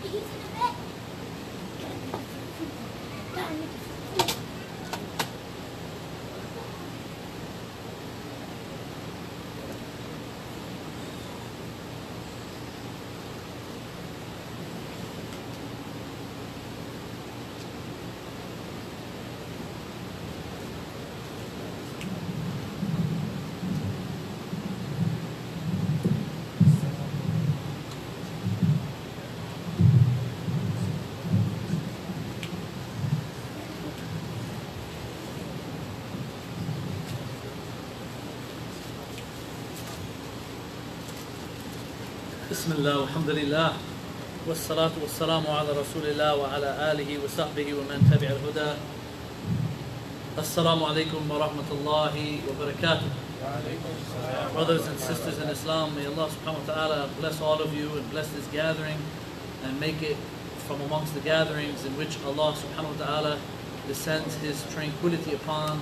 بسم الله والحمد لله والصلاة والسلام على رسول الله وعلى آله وصحبه ومن تبع الهدى. Assalamu alaikum wa rahmatullahi wa barakatuh. Brothers and sisters in Islam, may Allah subhanahu wa ta'ala bless all of you and bless this gathering and make it from amongst the gatherings in which Allah subhanahu wa ta'ala descends His tranquility upon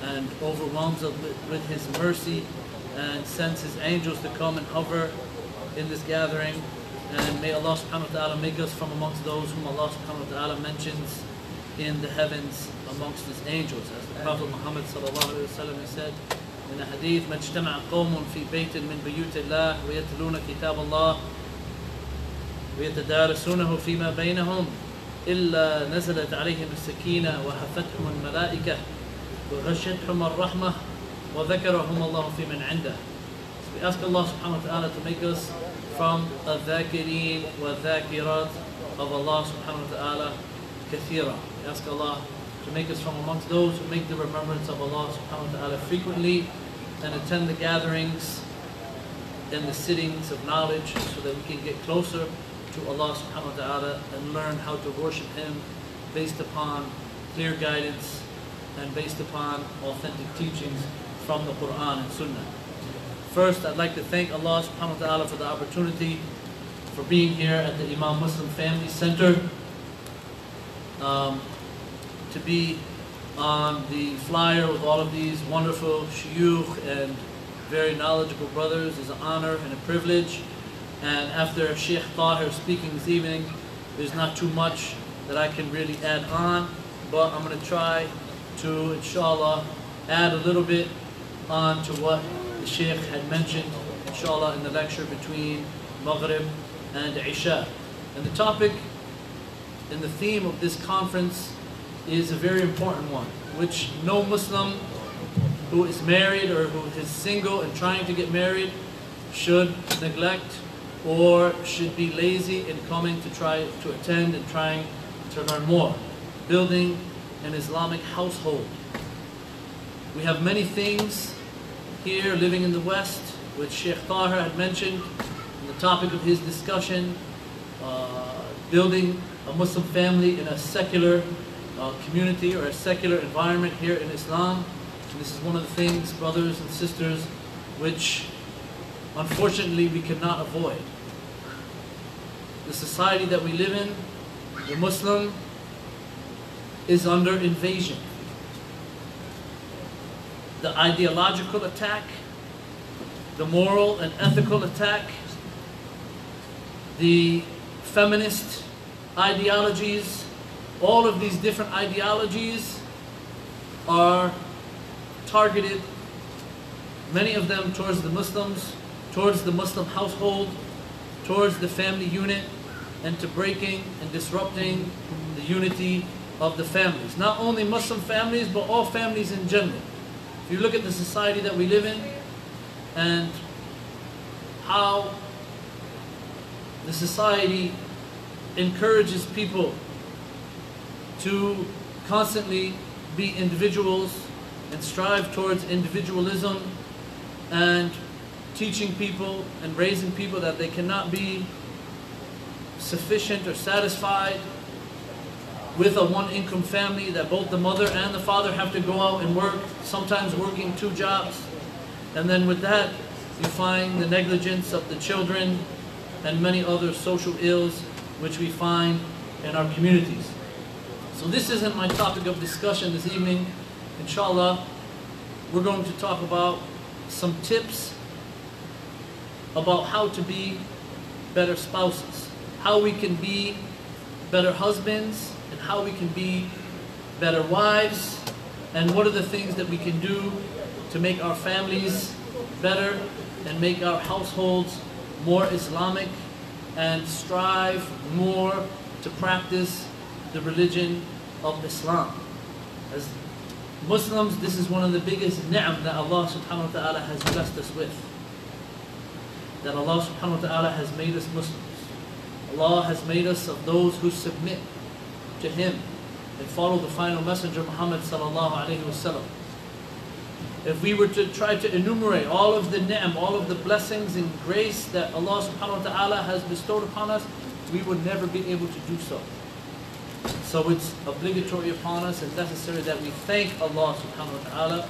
and overwhelms us with His mercy and sends His angels to come and hover in this gathering. And may Allah subhanahu wa ta'ala make us from amongst those whom Allah subhanahu wa ta'ala mentions in the heavens amongst His angels. As the Prophet Muhammad sallallahu alayhi wa sallam said in a hadith, مَا اجْتَمَعَ قَوْمٌ فِي بَيْتٍ مِّن بُيُوتِ اللَّهِ وَيَتْلُونَ كِتَابَ اللَّهِ وَيَتَدَارَسُونَهُ فِي مَا بَيْنَهُمْ إِلَّا نَزَلَتْ عَلَيْهِمُ السَّكِينَةُ وَحَفَتْهُمُ الْمَلَائِكَةُ وَغَشِيَتْهُمُ الرَّحْمَةُ وَذَكَرَهُمُ اللَّهُ فِي مَنْ عِنْدَهُ. We ask Allah subhanahu wa ta'ala to make us from al-dhakireen wa dhakirat of Allah subhanahu wa ta'ala kathira. We ask Allah to make us from amongst those who make the remembrance of Allah subhanahu wa ta'ala frequently and attend the gatherings and the sittings of knowledge so that we can get closer to Allah subhanahu wa ta'ala and learn how to worship Him based upon clear guidance and based upon authentic teachings from the Quran and Sunnah. First, I'd like to thank Allah subhanahu wa ta'ala for the opportunity for being here at the Imam Muslim Family Center, to be on the flyer with all of these wonderful shuyukh and very knowledgeable brothers is an honor and a privilege. And after Sheikh Tahir speaking this evening, there's not too much that I can really add on, but I'm going to try to, inshallah, add a little bit on to what the Sheikh had mentioned, inshallah, in the lecture between Maghrib and Isha. And the topic and the theme of this conference is a very important one, which no Muslim who is married or who is single and trying to get married should neglect or should be lazy in coming to try to attend and trying to learn more. Building an Islamic household. We have many things here living in the West, which Sheikh Tahir had mentioned in the topic of his discussion, building a Muslim family in a secular community or a secular environment here in Islam. And this is one of the things, brothers and sisters, which unfortunately we cannot avoid. The society that we live in, the Muslim, is under invasion. The ideological attack, the moral and ethical attack, the feminist ideologies, all of these different ideologies are targeted, many of them towards the Muslims, towards the Muslim household, towards the family unit, and to breaking and disrupting the unity of the families. Not only Muslim families, but all families in general. If you look at the society that we live in and how the society encourages people to constantly be individuals and strive towards individualism and teaching people and raising people that they cannot be sufficient or satisfied with a one-income family, that both the mother and the father have to go out and work, sometimes working 2 jobs. And then with that, you find the negligence of the children and many other social ills which we find in our communities. So this isn't my topic of discussion this evening. Inshallah, we're going to talk about some tips about how to be better spouses, how we can be better husbands and how we can be better wives, and what are the things that we can do to make our families better and make our households more Islamic and strive more to practice the religion of Islam. As Muslims, this is one of the biggest ni'am that Allah subhanahu wa ta'ala has blessed us with. That Allah subhanahu wa ta'ala has made us Muslims. Allah has made us of those who submit to Him and follow the final messenger Muhammad sallallahu alayhi wasallam. If we were to try to enumerate all of the ni'am, all of the blessings and grace that Allah subhanahu wa ta'ala has bestowed upon us, we would never be able to do so. So it's obligatory upon us and necessary that we thank Allah subhanahu wa ta'ala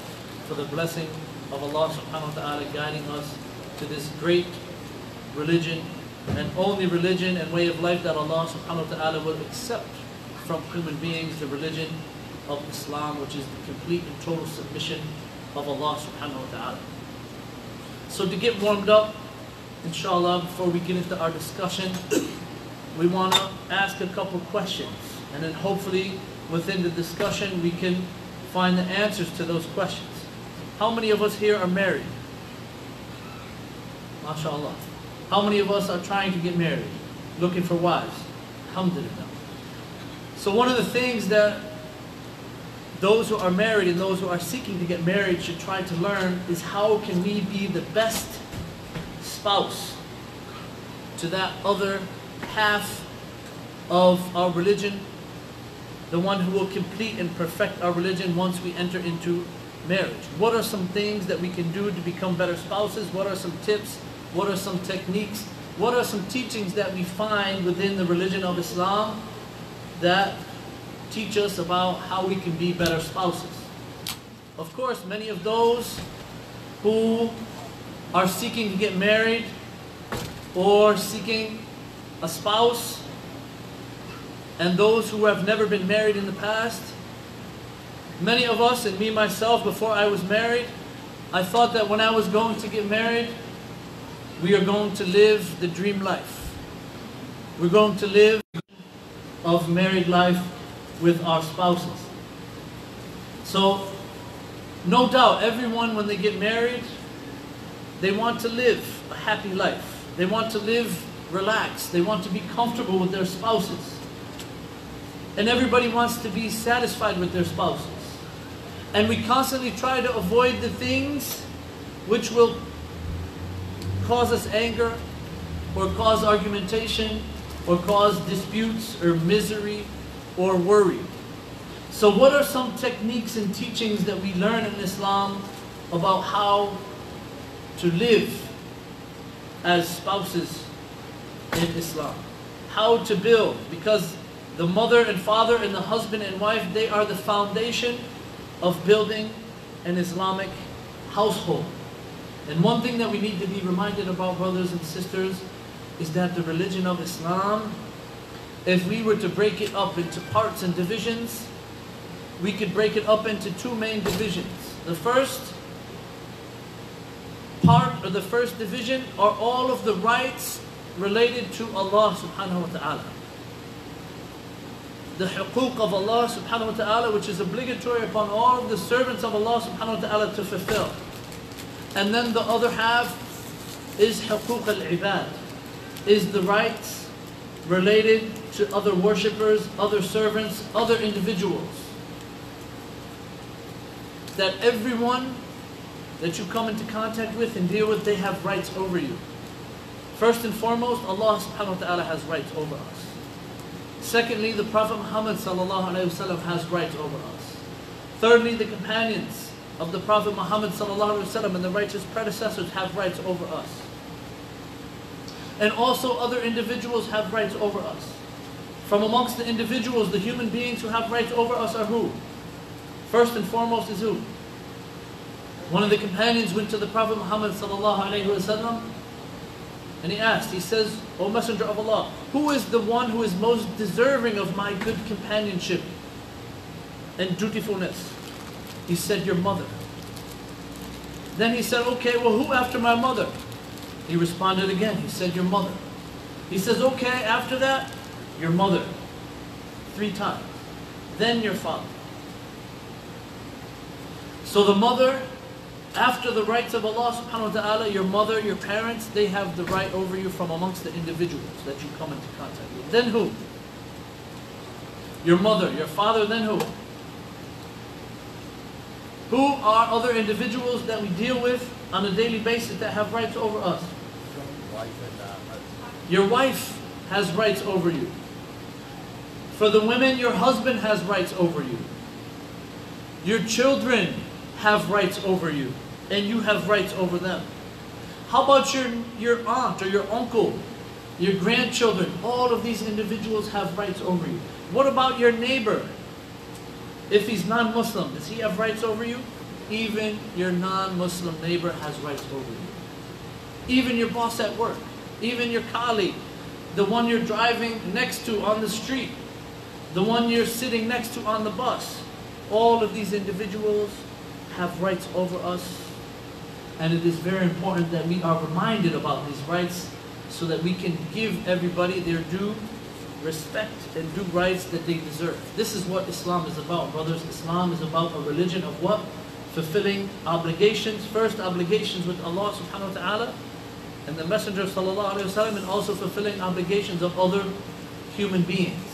for the blessing of Allah subhanahu wa ta'ala guiding us to this great religion and only religion and way of life that Allah subhanahu wa ta'ala will accept from human beings, the religion of Islam, which is the complete and total submission of Allah subhanahu wa ta'ala. So to get warmed up, inshallah, before we get into our discussion, we want to ask a couple questions. And then hopefully within the discussion we can find the answers to those questions. How many of us here are married? MashaAllah. How many of us are trying to get married? Looking for wives? Alhamdulillah. So one of the things that those who are married and those who are seeking to get married should try to learn is how can we be the best spouse to that other half of our religion, the one who will complete and perfect our religion once we enter into marriage. What are some things that we can do to become better spouses? What are some tips? What are some techniques? What are some teachings that we find within the religion of Islam that teach us about how we can be better spouses? Of course, many of those who are seeking to get married or seeking a spouse, and those who have never been married in the past, many of us, and me myself, before I was married, I thought that when I was going to get married, we are going to live the dream life. We're going to live of married life with our spouses. So, no doubt, everyone when they get married, they want to live a happy life. They want to live relaxed. They want to be comfortable with their spouses. And everybody wants to be satisfied with their spouses. And we constantly try to avoid the things which will cause us anger, or cause argumentation, or cause disputes, or misery, or worry. So what are some techniques and teachings that we learn in Islam about how to live as spouses in Islam? How to build, because the mother and father and the husband and wife, they are the foundation of building an Islamic household. And one thing that we need to be reminded about, brothers and sisters, is that the religion of Islam, if we were to break it up into parts and divisions, we could break it up into two main divisions. The first part, or the first division, are all of the rights related to Allah subhanahu wa ta'ala. The huquq of Allah subhanahu wa ta'ala, which is obligatory upon all of the servants of Allah subhanahu wa ta'ala to fulfill. And then the other half is huquq al-ibad, is the rights related to other worshippers, other servants, other individuals. That everyone that you come into contact with and deal with, they have rights over you. First and foremost, Allah subhanahu wa ta'ala has rights over us. Secondly, the Prophet Muhammad sallallahu alayhi wa sallam has rights over us. Thirdly, the companions of the Prophet Muhammad sallallahu alayhi wa sallam and the righteous predecessors have rights over us. And also other individuals have rights over us. From amongst the individuals, the human beings who have rights over us are who? First and foremost is who? One of the companions went to the Prophet Muhammad sallallahu alayhi wa sallam and he asked, he says, O Messenger of Allah, who is the one who is most deserving of my good companionship and dutifulness? He said, your mother. Then he said, okay, well, who after my mother? He responded again, he said, your mother. He says, okay, after that, your mother, 3 times. Then your father. So the mother, after the rights of Allah subhanahu wa ta'ala, your mother, your parents, they have the right over you from amongst the individuals that you come into contact with. Then who? Your mother, your father, then who? Who are other individuals that we deal with on a daily basis that have rights over us? Your wife has rights over you. For the women, your husband has rights over you. Your children have rights over you, and you have rights over them. How about your aunt or your uncle, your grandchildren? All of these individuals have rights over you. What about your neighbor? If he's non-Muslim, does he have rights over you? Even your non-Muslim neighbor has rights over you. Even your boss at work, even your colleague, the one you're driving next to on the street, the one you're sitting next to on the bus. All of these individuals have rights over us, and it is very important that we are reminded about these rights so that we can give everybody their due respect and due rights that they deserve. This is what Islam is about, brothers. Islam is about a religion of what? Fulfilling obligations. First, obligations with Allah subhanahu wa ta'ala and the Messenger sallallahu alayhi wa sallam, and also fulfilling obligations of other human beings.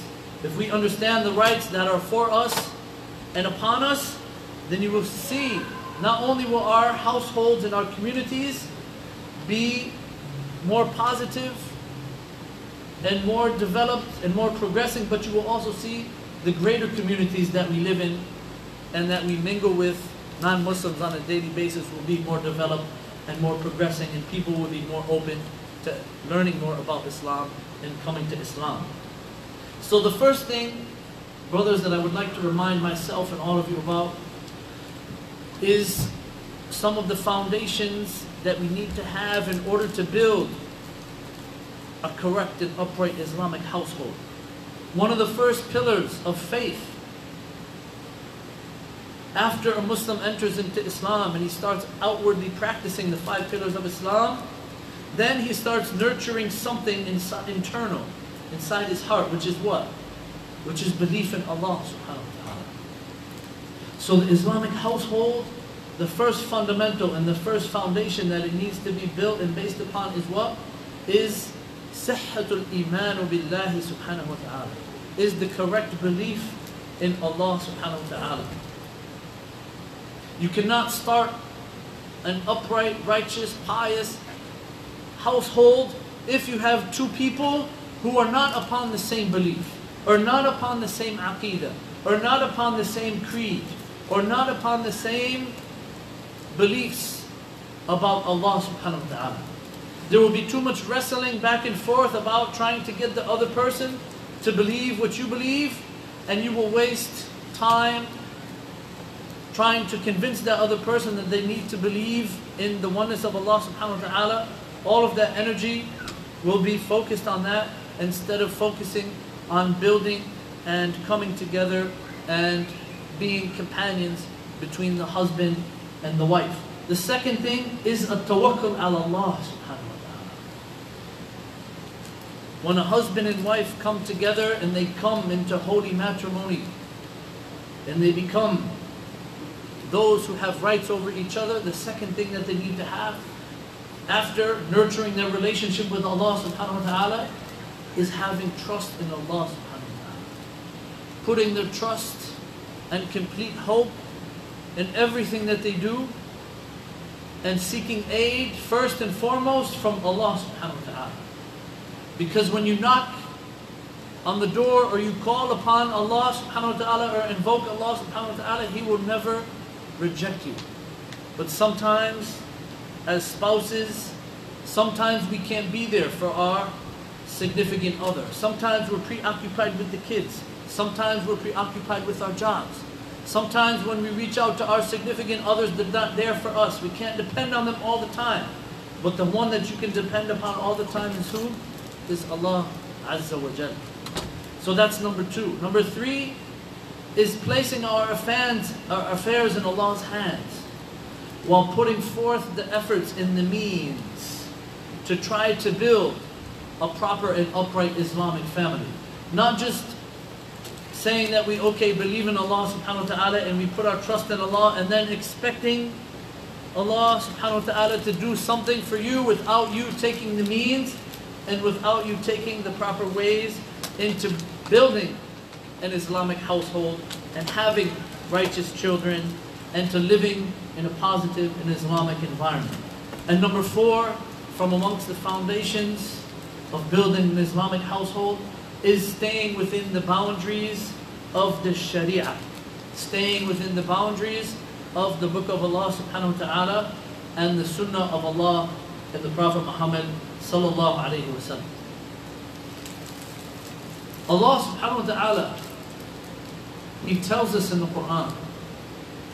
If we understand the rights that are for us and upon us, then you will see not only will our households and our communities be more positive and more developed and more progressing, but you will also see the greater communities that we live in and that we mingle with non-Muslims on a daily basis will be more developed and more progressing, and people will be more open to learning more about Islam and coming to Islam. So the first thing, brothers, that I would like to remind myself and all of you about is some of the foundations that we need to have in order to build a correct and upright Islamic household. One of the first pillars of faith after a Muslim enters into Islam and he starts outwardly practicing the 5 pillars of Islam, then he starts nurturing something internal inside his heart, which is what? Which is belief in Allah subhanahu wa ta'ala. So the Islamic household, the first fundamental and the first foundation that it needs to be built and based upon is what? Is sihhatul imanu billahi subhanahu wa ta'ala. Is the correct belief in Allah subhanahu wa ta'ala. You cannot start an upright, righteous, pious household if you have 2 people who are not upon the same belief, or not upon the same aqidah, or not upon the same creed, or not upon the same beliefs about Allah subhanahu wa ta'ala. There will be too much wrestling back and forth about trying to get the other person to believe what you believe, and you will waste time trying to convince that other person that they need to believe in the oneness of Allah subhanahu wa ta'ala. All of that energy will be focused on that instead of focusing on building and coming together and being companions between the husband and the wife. The second thing is a tawakkul ala Allah subhanahu wa ta'ala. When a husband and wife come together and they come into holy matrimony and they become those who have rights over each other, the second thing that they need to have after nurturing their relationship with Allah subhanahu wa ta'ala is having trust in Allah subhanahu wa ta'ala. Putting their trust and complete hope in everything that they do, and seeking aid first and foremost from Allah subhanahu wa ta'ala. Because when you knock on the door or you call upon Allah subhanahu wa ta'ala or invoke Allah subhanahu wa ta'ala, He will never reject you. But sometimes as spouses, sometimes we can't be there for our significant other. Sometimes we're preoccupied with the kids. Sometimes we're preoccupied with our jobs. Sometimes when we reach out to our significant others, they're not there for us. We can't depend on them all the time. But the one that you can depend upon all the time is who? Is Allah Azza wa Jal. So that's number 2. Number 3 is placing our affairs in Allah's hands, while putting forth the efforts and the means to try to build a proper and upright Islamic family. Not just saying that we, believe in Allah subhanahu wa ta'ala and we put our trust in Allah and then expecting Allah subhanahu wa ta'ala to do something for you without you taking the means and without you taking the proper ways into building an Islamic household and having righteous children and to living in a positive and Islamic environment. And number 4, from amongst the foundations of building an Islamic household is staying within the boundaries of the Sharia. Staying within the boundaries of the Book of Allah subhanahu wa ta'ala and the Sunnah of Allah and the Prophet Muhammad sallallahu alayhi wa sallam. Allah subhanahu wa ta'ala, He tells us in the Quran,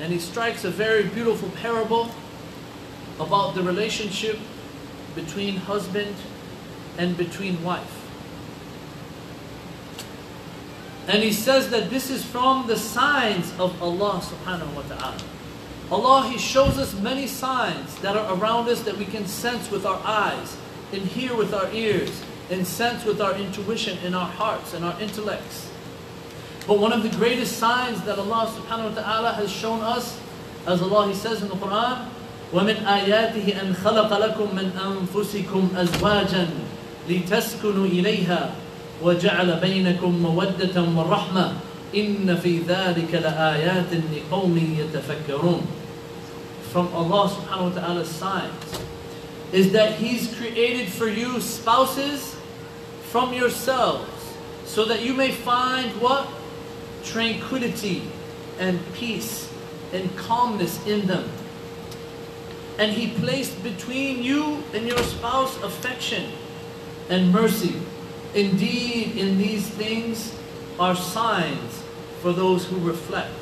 and He strikes a very beautiful parable about the relationship between husband and between wife. And He says that this is from the signs of Allah subhanahu wa ta'ala. Allah, He shows us many signs that are around us that we can sense with our eyes, and hear with our ears, and sense with our intuition in our hearts and our intellects. But one of the greatest signs that Allah subhanahu wa ta'ala has shown us, as Allah He says in the Quran, وَمِنْ آيَاتِهِ أَنْ خَلَقَ لَكُم مِّنْ أَنفُسِكُمْ أَزْوَاجًا لِتَسْكُنُوا إِلَيْهَا وَجَعَلَ بَيْنَكُم مَّوَدَّةً وَرَحْمَةً إِنَّ فِي ذَلِكَ لَآيَاتٍ لِقَوْمٍ يَتَفَكَّرُونَ. From Allah subhanahu wa ta'ala's signs is that He's created for you spouses from yourselves so that you may find what? Tranquility and peace and calmness in them. And He placed between you and your spouse affection and mercy. Indeed, in these things are signs for those who reflect,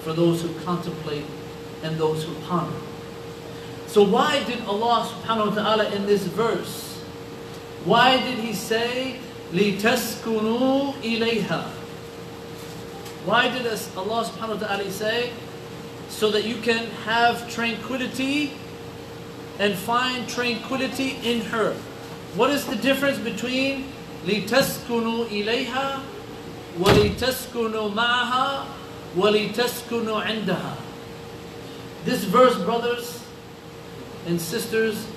for those who contemplate, and those who ponder. So why did Allah subhanahu wa ta'ala in this verse, why did He say, لِتَسْكُنُوا إِلَيْهَا? Why did Allah subhanahu wa ta'ala say, so that you can have tranquility and find tranquility in her? What is the difference between لِتَسْكُنُوا إِلَيْهَا وَلِتَسْكُنُوا مَعَهَا وَلِتَسْكُنُوا عِنْدَهَا? This verse, brothers and sisters,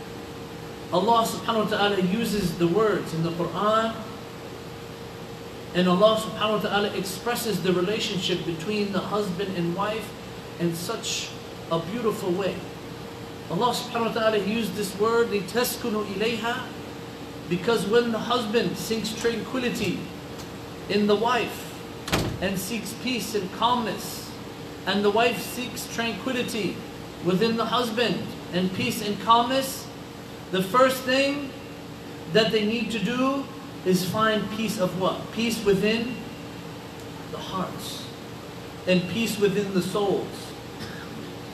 Allah subhanahu wa ta'ala uses the words in the Quran, and Allah subhanahu wa ta'ala expresses the relationship between the husband and wife in such a beautiful way. Allah subhanahu wa ta'ala used this word لِتَسْكُنُوا إِلَيْهَا because when the husband seeks tranquility in the wife and seeks peace and calmness, and the wife seeks tranquility within the husband and peace and calmness, the first thing that they need to do is find peace of what? Peace within the hearts and peace within the souls.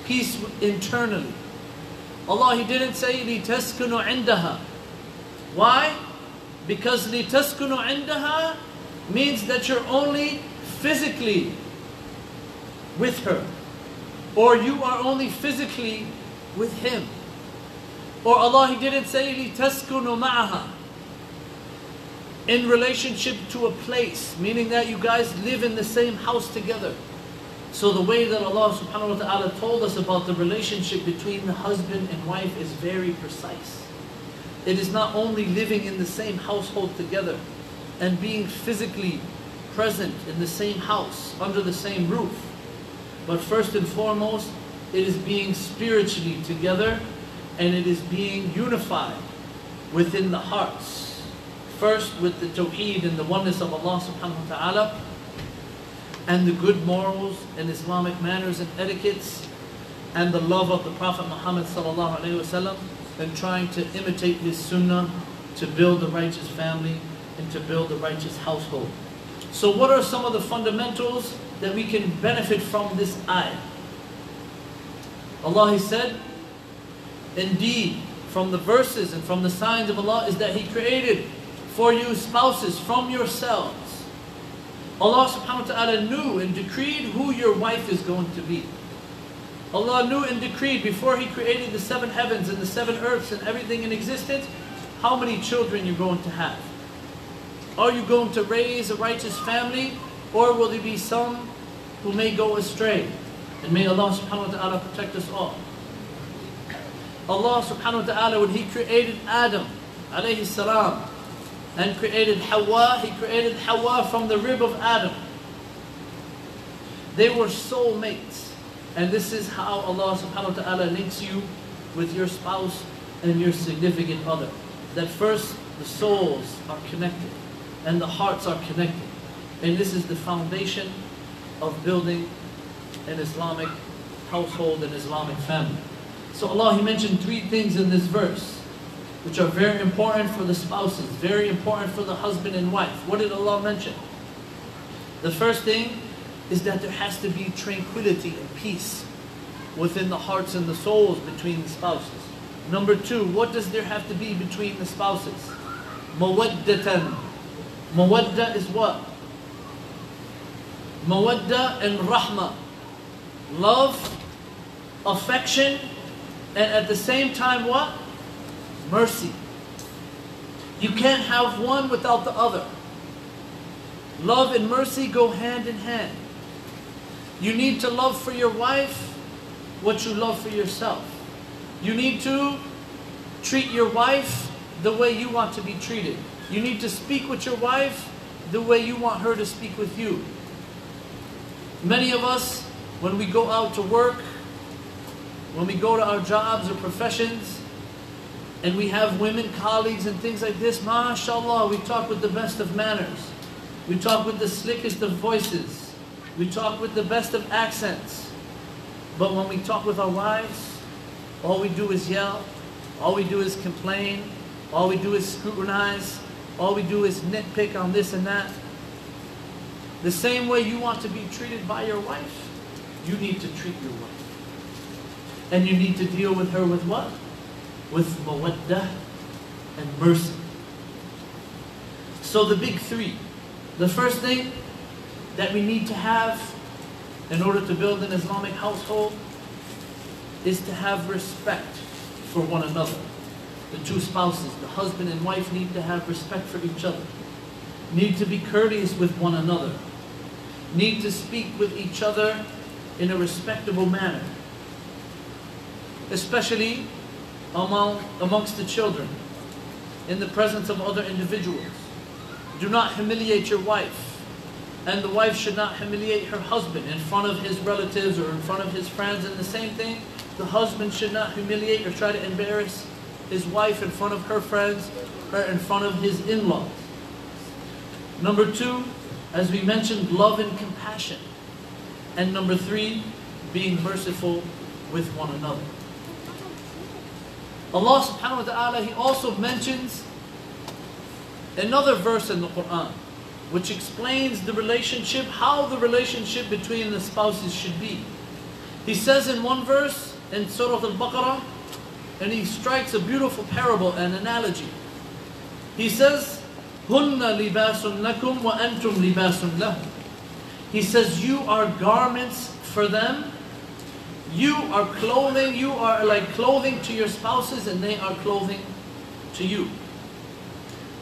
Peace internally. Allah, He didn't say لِتَسْكُنُوا عِنْدَهَا. Why? Because لِتَسْكُنُوا عِنْدَهَا means that you're only physically with her, or you are only physically with him. Or Allah, He didn't say لِتَسْكُنُوا مَعَهَا in relationship to a place, meaning that you guys live in the same house together. So the way that Allah subhanahu wa ta'ala told us about the relationship between the husband and wife is very precise. It is not only living in the same household together and being physically present in the same house, under the same roof, but first and foremost, it is being spiritually together, and it is being unified within the hearts. First with the tawheed and the oneness of Allah subhanahu wa ta'ala, and the good morals and Islamic manners and etiquettes, and the love of the Prophet Muhammad sallallahu alaihi wasallam, and trying to imitate his sunnah to build a righteous family and to build a righteous household. So what are some of the fundamentals that we can benefit from this ayah? Allah, He said, indeed, from the verses and from the signs of Allah is that He created for you spouses from yourselves. Allah subhanahu wa ta'ala knew and decreed who your wife is going to be. Allah knew and decreed before He created the 7 heavens and the 7 earths and everything in existence, how many children you're going to have. Are you going to raise a righteous family, or will there be some who may go astray? And may Allah subhanahu wa ta'ala protect us all. Allah subhanahu wa ta'ala, when He created Adam alayhi salam and created Hawa, He created Hawa from the rib of Adam. They were soulmates. And this is how Allah subhanahu wa ta'ala links you with your spouse and your significant other. That first the souls are connected and the hearts are connected. And this is the foundation of building an Islamic household, an Islamic family. So Allah, He mentioned 3 things in this verse, which are very important for the spouses, very important for the husband and wife. What did Allah mention? The first thing is that there has to be tranquility and peace within the hearts and the souls between the spouses. Number 2, what does there have to be between the spouses? Mawaddatan. Mawadda is what? Mawadda and rahmah. Love, affection, and at the same time what? Mercy. You can't have one without the other. Love and mercy go hand in hand. You need to love for your wife what you love for yourself. You need to treat your wife the way you want to be treated. You need to speak with your wife the way you want her to speak with you. Many of us, when we go out to work, when we go to our jobs or professions, and we have women colleagues and things like this, mashallah, we talk with the best of manners. We talk with the slickest of voices. We talk with the best of accents. But when we talk with our wives, all we do is yell, all we do is complain, all we do is scrutinize, all we do is nitpick on this and that. The same way you want to be treated by your wife, you need to treat your wife. And you need to deal with her with what? With mawaddah and mercy. So the big 3. The first thing that we need to have in order to build an Islamic household is to have respect for one another. The 2 spouses, the husband and wife, need to have respect for each other. Need to be courteous with one another. Need to speak with each other in a respectable manner. Especially amongst the children, in the presence of other individuals. Do not humiliate your wife. And the wife should not humiliate her husband in front of his relatives or in front of his friends. And the same thing, the husband should not humiliate or try to embarrass his wife in front of her friends or in front of his in-laws. Number 2, as we mentioned, love and compassion. And number 3, being merciful with one another. Allah subhanahu wa ta'ala, He also mentions another verse in the Quran which explains the relationship, how the relationship between the spouses should be. He says in one verse in Surah Al-Baqarah, and He strikes a beautiful parable and analogy. He says, هُنَّ لِبَاسٌ لَكُمْ وَأَنْتُمْ لِبَاسٌ لَهُمْ. He says, you are garments for them. You are clothing. You are like clothing to your spouses, and they are clothing to you.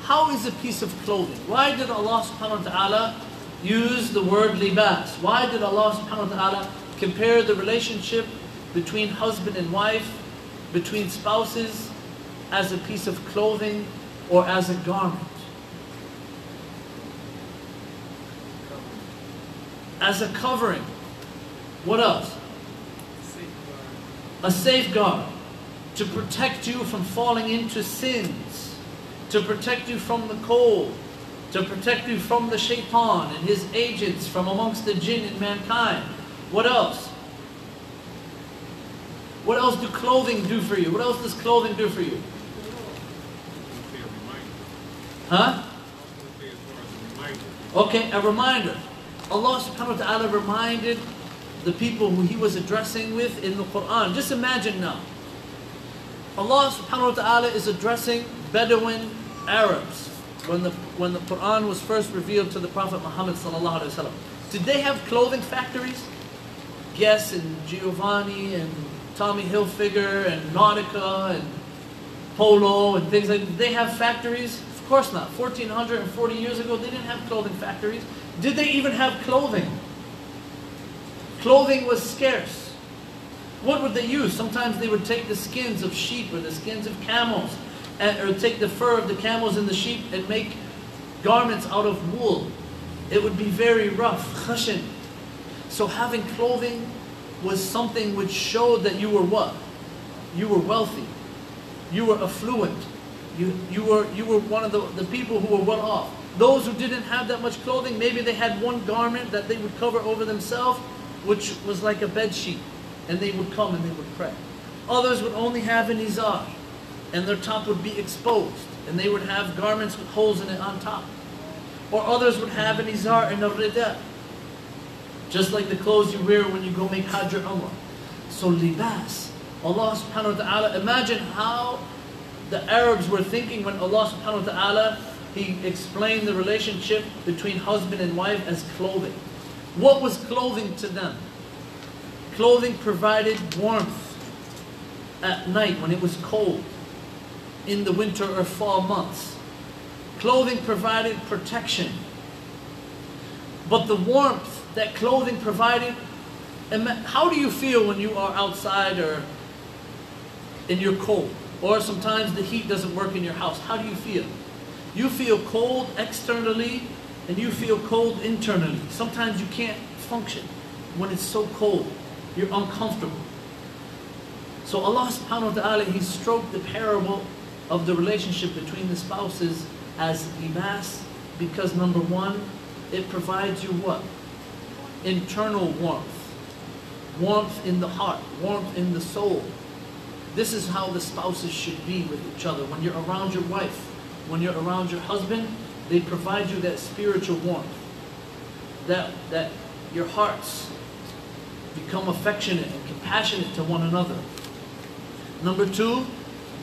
How is a piece of clothing? Why did Allah subhanahu wa ta'ala use the word libas? Why did Allah subhanahu wa ta'ala compare the relationship between husband and wife, between spouses, as a piece of clothing or as a garment? As a covering. What else? A safeguard. To protect you from falling into sins. To protect you from the cold. To protect you from the shaitan and his agents from amongst the jinn and mankind. What else? What else do clothing do for you? What else does clothing do for you? Huh? Okay, a reminder. Allah subhanahu wa ta'ala reminded the people who He was addressing with in the Quran. Just imagine now. Allah subhanahu wa ta'ala is addressing Bedouin Arabs when the Quran was first revealed to the Prophet Muhammad sallallahu alaihi wasallam. Did they have clothing factories? Guess and Giovanni and Tommy Hilfiger and Nautica and Polo and things like that. Did they have factories? Of course not. 1440 years ago, they didn't have clothing factories. Did they even have clothing? Clothing was scarce. What would they use? Sometimes they would take the skins of sheep or the skins of camels, or take the fur of the camels and the sheep and make garments out of wool. It would be very rough, khashin. So having clothing was something which showed that you were what? You were wealthy. You were affluent. You were one of the people who were well off. Those who didn't have that much clothing, maybe they had one garment that they would cover over themselves, which was like a bed sheet, and they would come and they would pray. Others would only have an izar, and their top would be exposed, and they would have garments with holes in it on top. Or others would have an izar and a rida, just like the clothes you wear when you go make Hajj or Umrah. So libas, Allah subhanahu wa ta'ala, imagine how the Arabs were thinking when Allah subhanahu wa ta'ala, He explained the relationship between husband and wife as clothing. What was clothing to them? Clothing provided warmth at night when it was cold, in the winter or fall months. Clothing provided protection. But the warmth that clothing provided, how do you feel when you are outside or in your cold? Or sometimes the heat doesn't work in your house. How do you feel? You feel cold externally and you feel cold internally. Sometimes you can't function when it's so cold. You're uncomfortable. So Allah subhanahu wa ta'ala, He stroked the parable of the relationship between the spouses as libas, because number one, it provides you what? Internal warmth. Warmth in the heart, warmth in the soul. This is how the spouses should be with each other. When you're around your wife, when you're around your husband, they provide you that spiritual warmth. That your hearts become affectionate and compassionate to one another. Number two,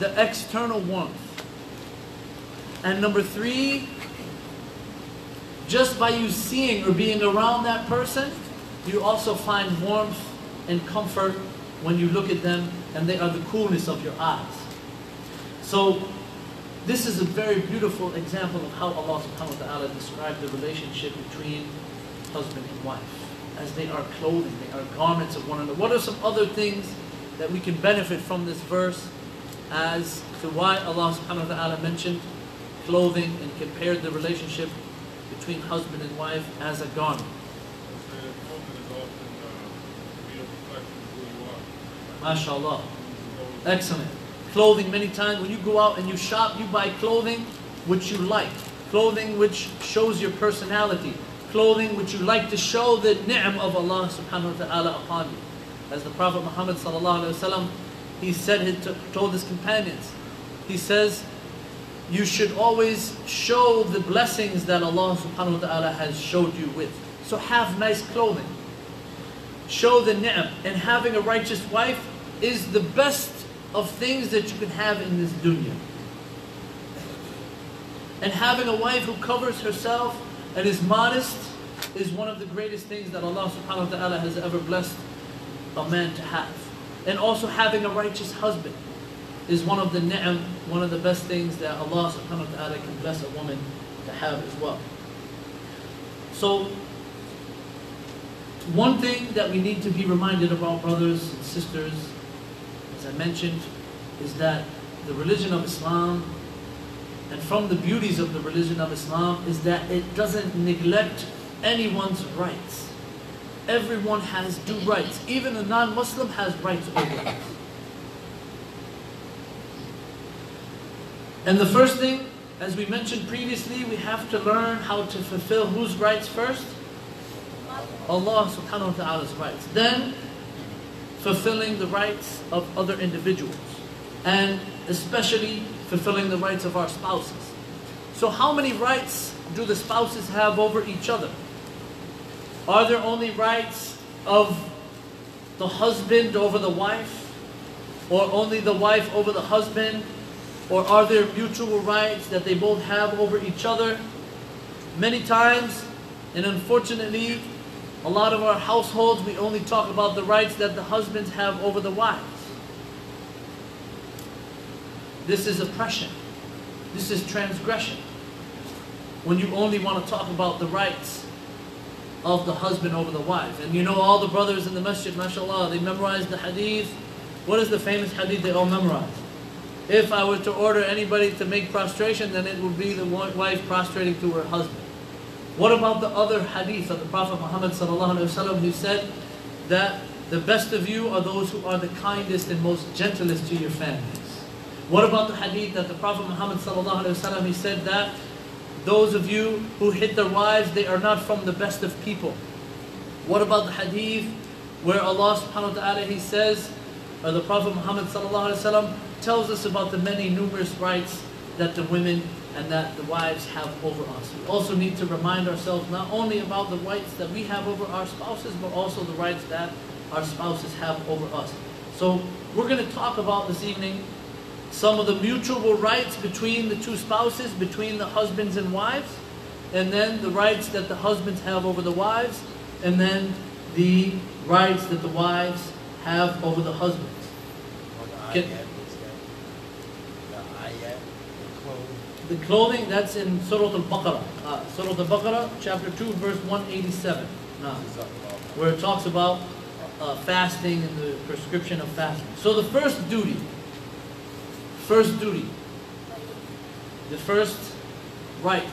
the external warmth. And number three, just by you seeing or being around that person, you also find warmth and comfort when you look at them, and they are the coolness of your eyes. So this is a very beautiful example of how Allah subhanahu wa ta'ala described the relationship between husband and wife, as they are clothing, they are garments of one another. What are some other things that we can benefit from this verse as to why Allah subhanahu wa ta'ala mentioned clothing and compared the relationship between husband and wife as a garment? MashaAllah. Excellent. Clothing, many times when you go out and you shop, you buy clothing which you like. Clothing which shows your personality. Clothing which you like to show the ni'am of Allah subhanahu wa ta'ala upon you. As the Prophet Muhammad sallallahu alayhi wa sallam, he said, he told his companions, he says, you should always show the blessings that Allah subhanahu wa ta'ala has showed you with. So have nice clothing. Show the ni'am. And having a righteous wife is the best of things that you can have in this dunya. And having a wife who covers herself and is modest is one of the greatest things that Allah subhanahu wa ta'ala has ever blessed a man to have. And also having a righteous husband is one of the ni'am, one of the best things that Allah subhanahu wa ta'ala can bless a woman to have as well. So, one thing that we need to be reminded about, brothers and sisters, as I mentioned, is that the religion of Islam, and from the beauties of the religion of Islam, is that it doesn't neglect anyone's rights. Everyone has due rights. Even a non-Muslim has rights over us. And the first thing, as we mentioned previously, we have to learn how to fulfill whose rights first? Allah subhanahu wa ta'ala's rights. Then, fulfilling the rights of other individuals. And especially fulfilling the rights of our spouses. So how many rights do the spouses have over each other? Are there only rights of the husband over the wife? Or only the wife over the husband? Or are there mutual rights that they both have over each other? Many times, and unfortunately, a lot of our households, we only talk about the rights that the husbands have over the wives. This is oppression. This is transgression. when you only want to talk about the rights of the husband over the wife. And you know, all the brothers in the masjid, mashallah, they memorized the hadith. What is the famous hadith they all memorized? If I were to order anybody to make prostration, then it would be the wife prostrating to her husband. What about the other hadith of the Prophet Muhammad sallallahu alaihi wasallam, who said that the best of you are those who are the kindest and most gentlest to your families? What about the hadith that the Prophet Muhammad sallallahu alaihi wasallam, he said that those of you who hit their wives, they are not from the best of people? What about the hadith where Allah subhanahu wa ta'ala, he says, or the Prophet Muhammad sallallahu alaihi wasallam tells us about the many numerous rights that the women and that the wives have over us. We also need to remind ourselves not only about the rights that we have over our spouses, but also the rights that our spouses have over us. So we're going to talk about this evening some of the mutual rights between the two spouses, between the husbands and wives, and then the rights that the husbands have over the wives, and then the rights that the wives have over the husbands. The clothing, that's in Surah Al-Baqarah. Surah Al-Baqarah, chapter 2, verse 187. Where it talks about fasting and the prescription of fasting. So the first duty, the first right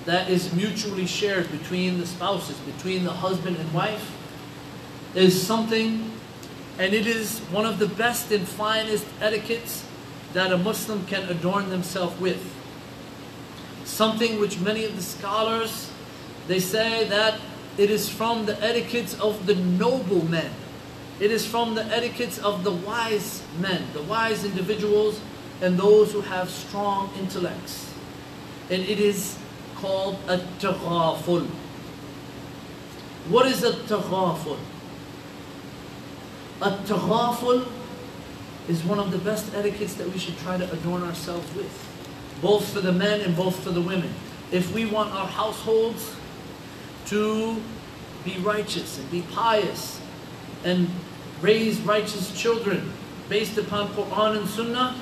that is mutually shared between the spouses, between the husband and wife, is something, and it is one of the best and finest etiquettes that a Muslim can adorn themselves with. Something which many of the scholars, they say that it is from the etiquettes of the noble men. It is from the etiquettes of the wise men, the wise individuals, and those who have strong intellects. And it is called at-taghaful. What is at-taghaful? At-taghaful is one of the best etiquettes that we should try to adorn ourselves with, both for the men and both for the women. If we want our households to be righteous and be pious and raise righteous children based upon Quran and Sunnah,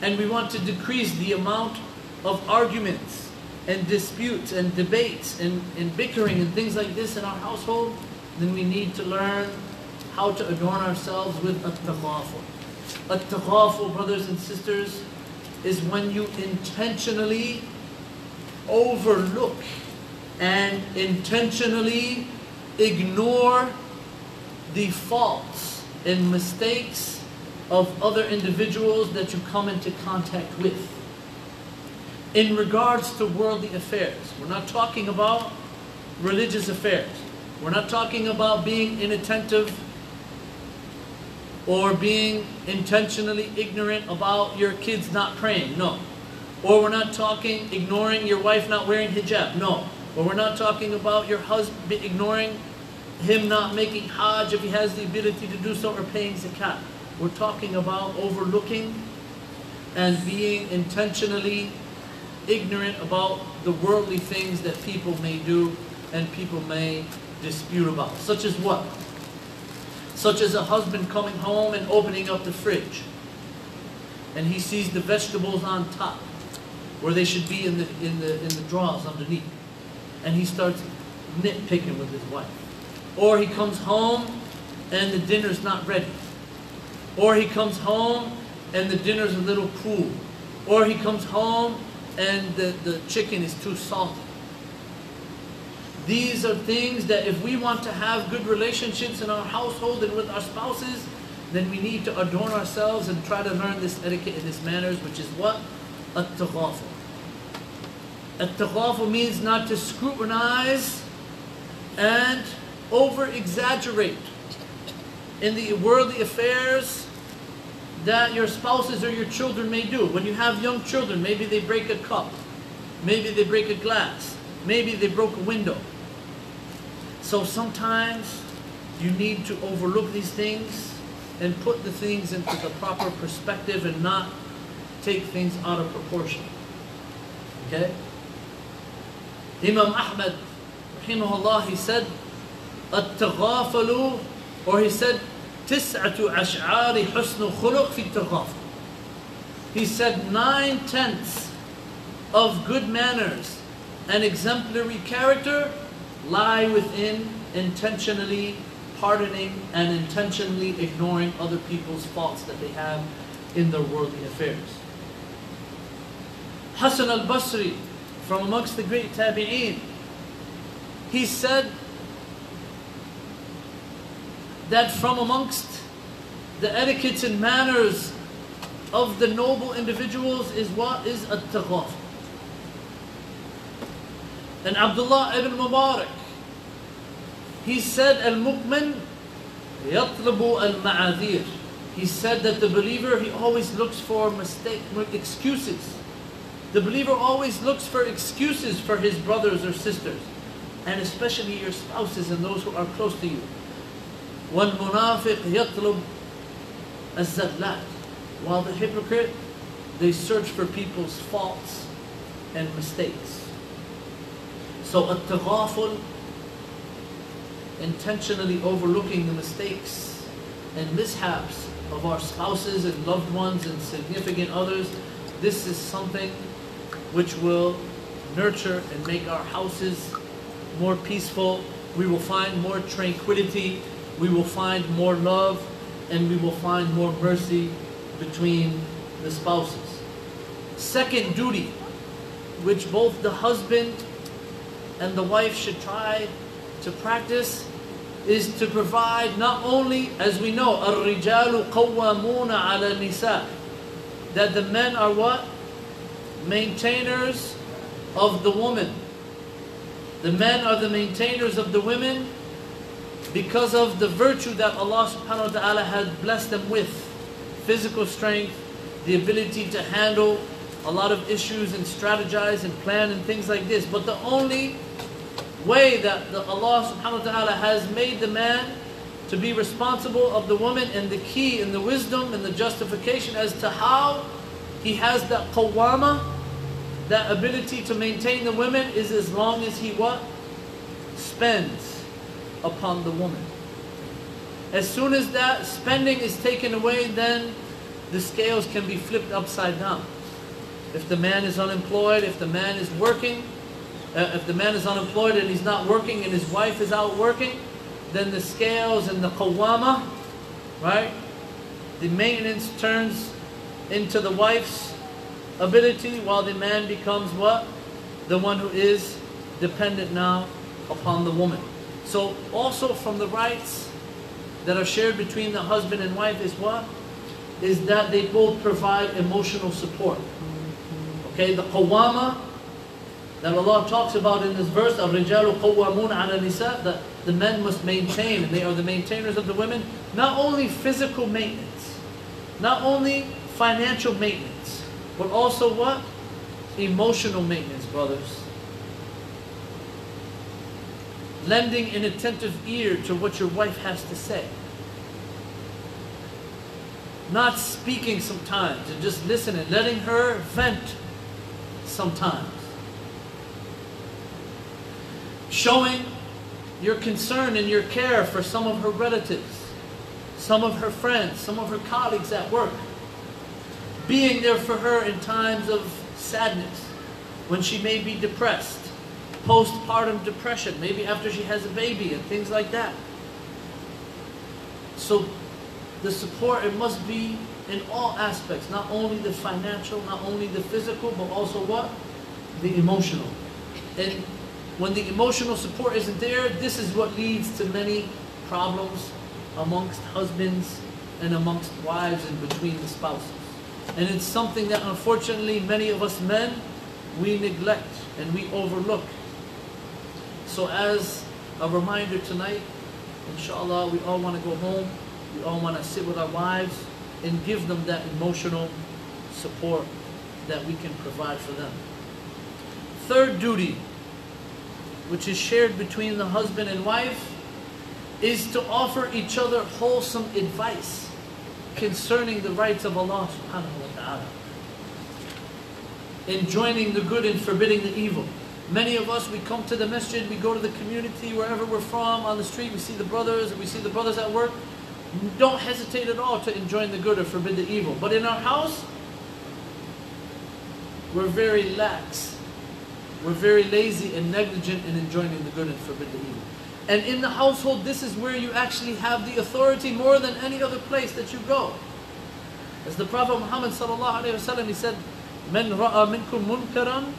and we want to decrease the amount of arguments and disputes and debates and bickering and things like this in our household, then we need to learn how to adorn ourselves with at-taghaful. At-taghaful, brothers and sisters, is when you intentionally overlook and intentionally ignore the faults and mistakes of other individuals that you come into contact with. In regards to worldly affairs, we're not talking about religious affairs. We're not talking about being inattentive or being intentionally ignorant about your kids not praying, no. Or we're not talking ignoring your wife not wearing hijab, no. Or we're not talking about your husband ignoring him not making hajj if he has the ability to do so, or paying zakat. We're talking about overlooking and being intentionally ignorant about the worldly things that people may do and people may dispute about. Such as what? Such as a husband coming home and opening up the fridge, and he sees the vegetables on top where they should be in the drawers underneath, and he starts nitpicking with his wife. Or he comes home and the dinner's not ready. Or he comes home and the dinner's a little cool. Or he comes home and the chicken is too salty. These are things that if we want to have good relationships in our household and with our spouses, then we need to adorn ourselves and try to learn this etiquette and this manners, which is what? At-taghaful. At-taghaful means not to scrutinize and over-exaggerate in the worldly affairs that your spouses or your children may do. When you have young children, maybe they break a cup, maybe they break a glass, maybe they broke a window. So sometimes you need to overlook these things and put the things into the proper perspective and not take things out of proportion. Okay? Imam Ahmad, rahimahullah, he said, at-taghafalu, or he said, tis'atu ash'ari husnu khuluq fi at-taghaful. He said 9/10 of good manners and exemplary character lie within intentionally pardoning and intentionally ignoring other people's faults that they have in their worldly affairs. Hasan al-Basri, from amongst the great tabi'een, he said that from amongst the etiquettes and manners of the noble individuals is what is at-taghaful. And Abdullah ibn Mubarak, he said, al-mu'min yatlubu al-ma'adhir. He said that the believer, he always looks for excuses. The believer always looks for excuses for his brothers or sisters, and especially your spouses and those who are close to you. وَالْمُنَافِقْ يَطْلُبْ الزَّلَّاتِ. While the hypocrite, they search for people's faults and mistakes. So at-taghaful, intentionally overlooking the mistakes and mishaps of our spouses and loved ones and significant others, this is something which will nurture and make our houses more peaceful. We will find more tranquility, we will find more love, and we will find more mercy between the spouses. Second duty, which both the husband and the wife should try to practice, is to provide not only, as we know, الرِّجَالُ قَوَّامُونَ عَلَى النِّسَاءِ, that the men are what? Maintainers of the woman. The men are the maintainers of the women because of the virtue that Allah subhanahu wa ta'ala had blessed them with. Physical strength, the ability to handle a lot of issues and strategize and plan and things like this. But the only way that Allah subhanahu wa ta'ala has made the man to be responsible of the woman, and the key and the wisdom and the justification as to how he has that qawwama, that ability to maintain the women, is as long as he what? Spends upon the woman. As soon as that spending is taken away, then the scales can be flipped upside down. If the man is unemployed, if the man is working, if the man is unemployed and he's not working and his wife is out working, then the scales and the qawwama, right? The maintenance turns into the wife's ability, while the man becomes what? The one who is dependent now upon the woman. So also from the rights that are shared between the husband and wife is what? Is that they both provide emotional support. Okay, the qawwama that Allah talks about in this verse, الرِّجَالُ قَوَّامُونَ عَلَى النِّسَاءِ, that the men must maintain, and they are the maintainers of the women, not only physical maintenance, not only financial maintenance, but also what? Emotional maintenance, brothers. Lending an attentive ear to what your wife has to say. Not speaking sometimes, and just listening, letting her vent sometimes. Showing your concern and your care for some of her relatives, some of her friends, some of her colleagues at work. Being there for her in times of sadness, when she may be depressed, postpartum depression, maybe after she has a baby and things like that. So the support, it must be in all aspects, not only the financial, not only the physical, but also what? The emotional. And when the emotional support isn't there, this is what leads to many problems amongst husbands and amongst wives and between the spouses. And it's something that unfortunately many of us men, we neglect and we overlook. So as a reminder tonight, inshallah, we all want to go home, we all want to sit with our wives and give them that emotional support that we can provide for them. Third duty, which is shared between the husband and wife, is to offer each other wholesome advice concerning the rights of Allah subhanahu wa ta'ala, enjoining the good and forbidding the evil. Many of us, we come to the masjid, we go to the community, wherever we're from, on the street, we see the brothers, we see the brothers at work. Don't hesitate at all to enjoin the good or forbid the evil. But in our house, we're very lax We're very lazy and negligent in enjoining the good and forbid the evil. And in the household, this is where you actually have the authority more than any other place that you go. As the Prophet Muhammad sallallahu alaihi wasallam, he said, "Man ra'a minkum munkaran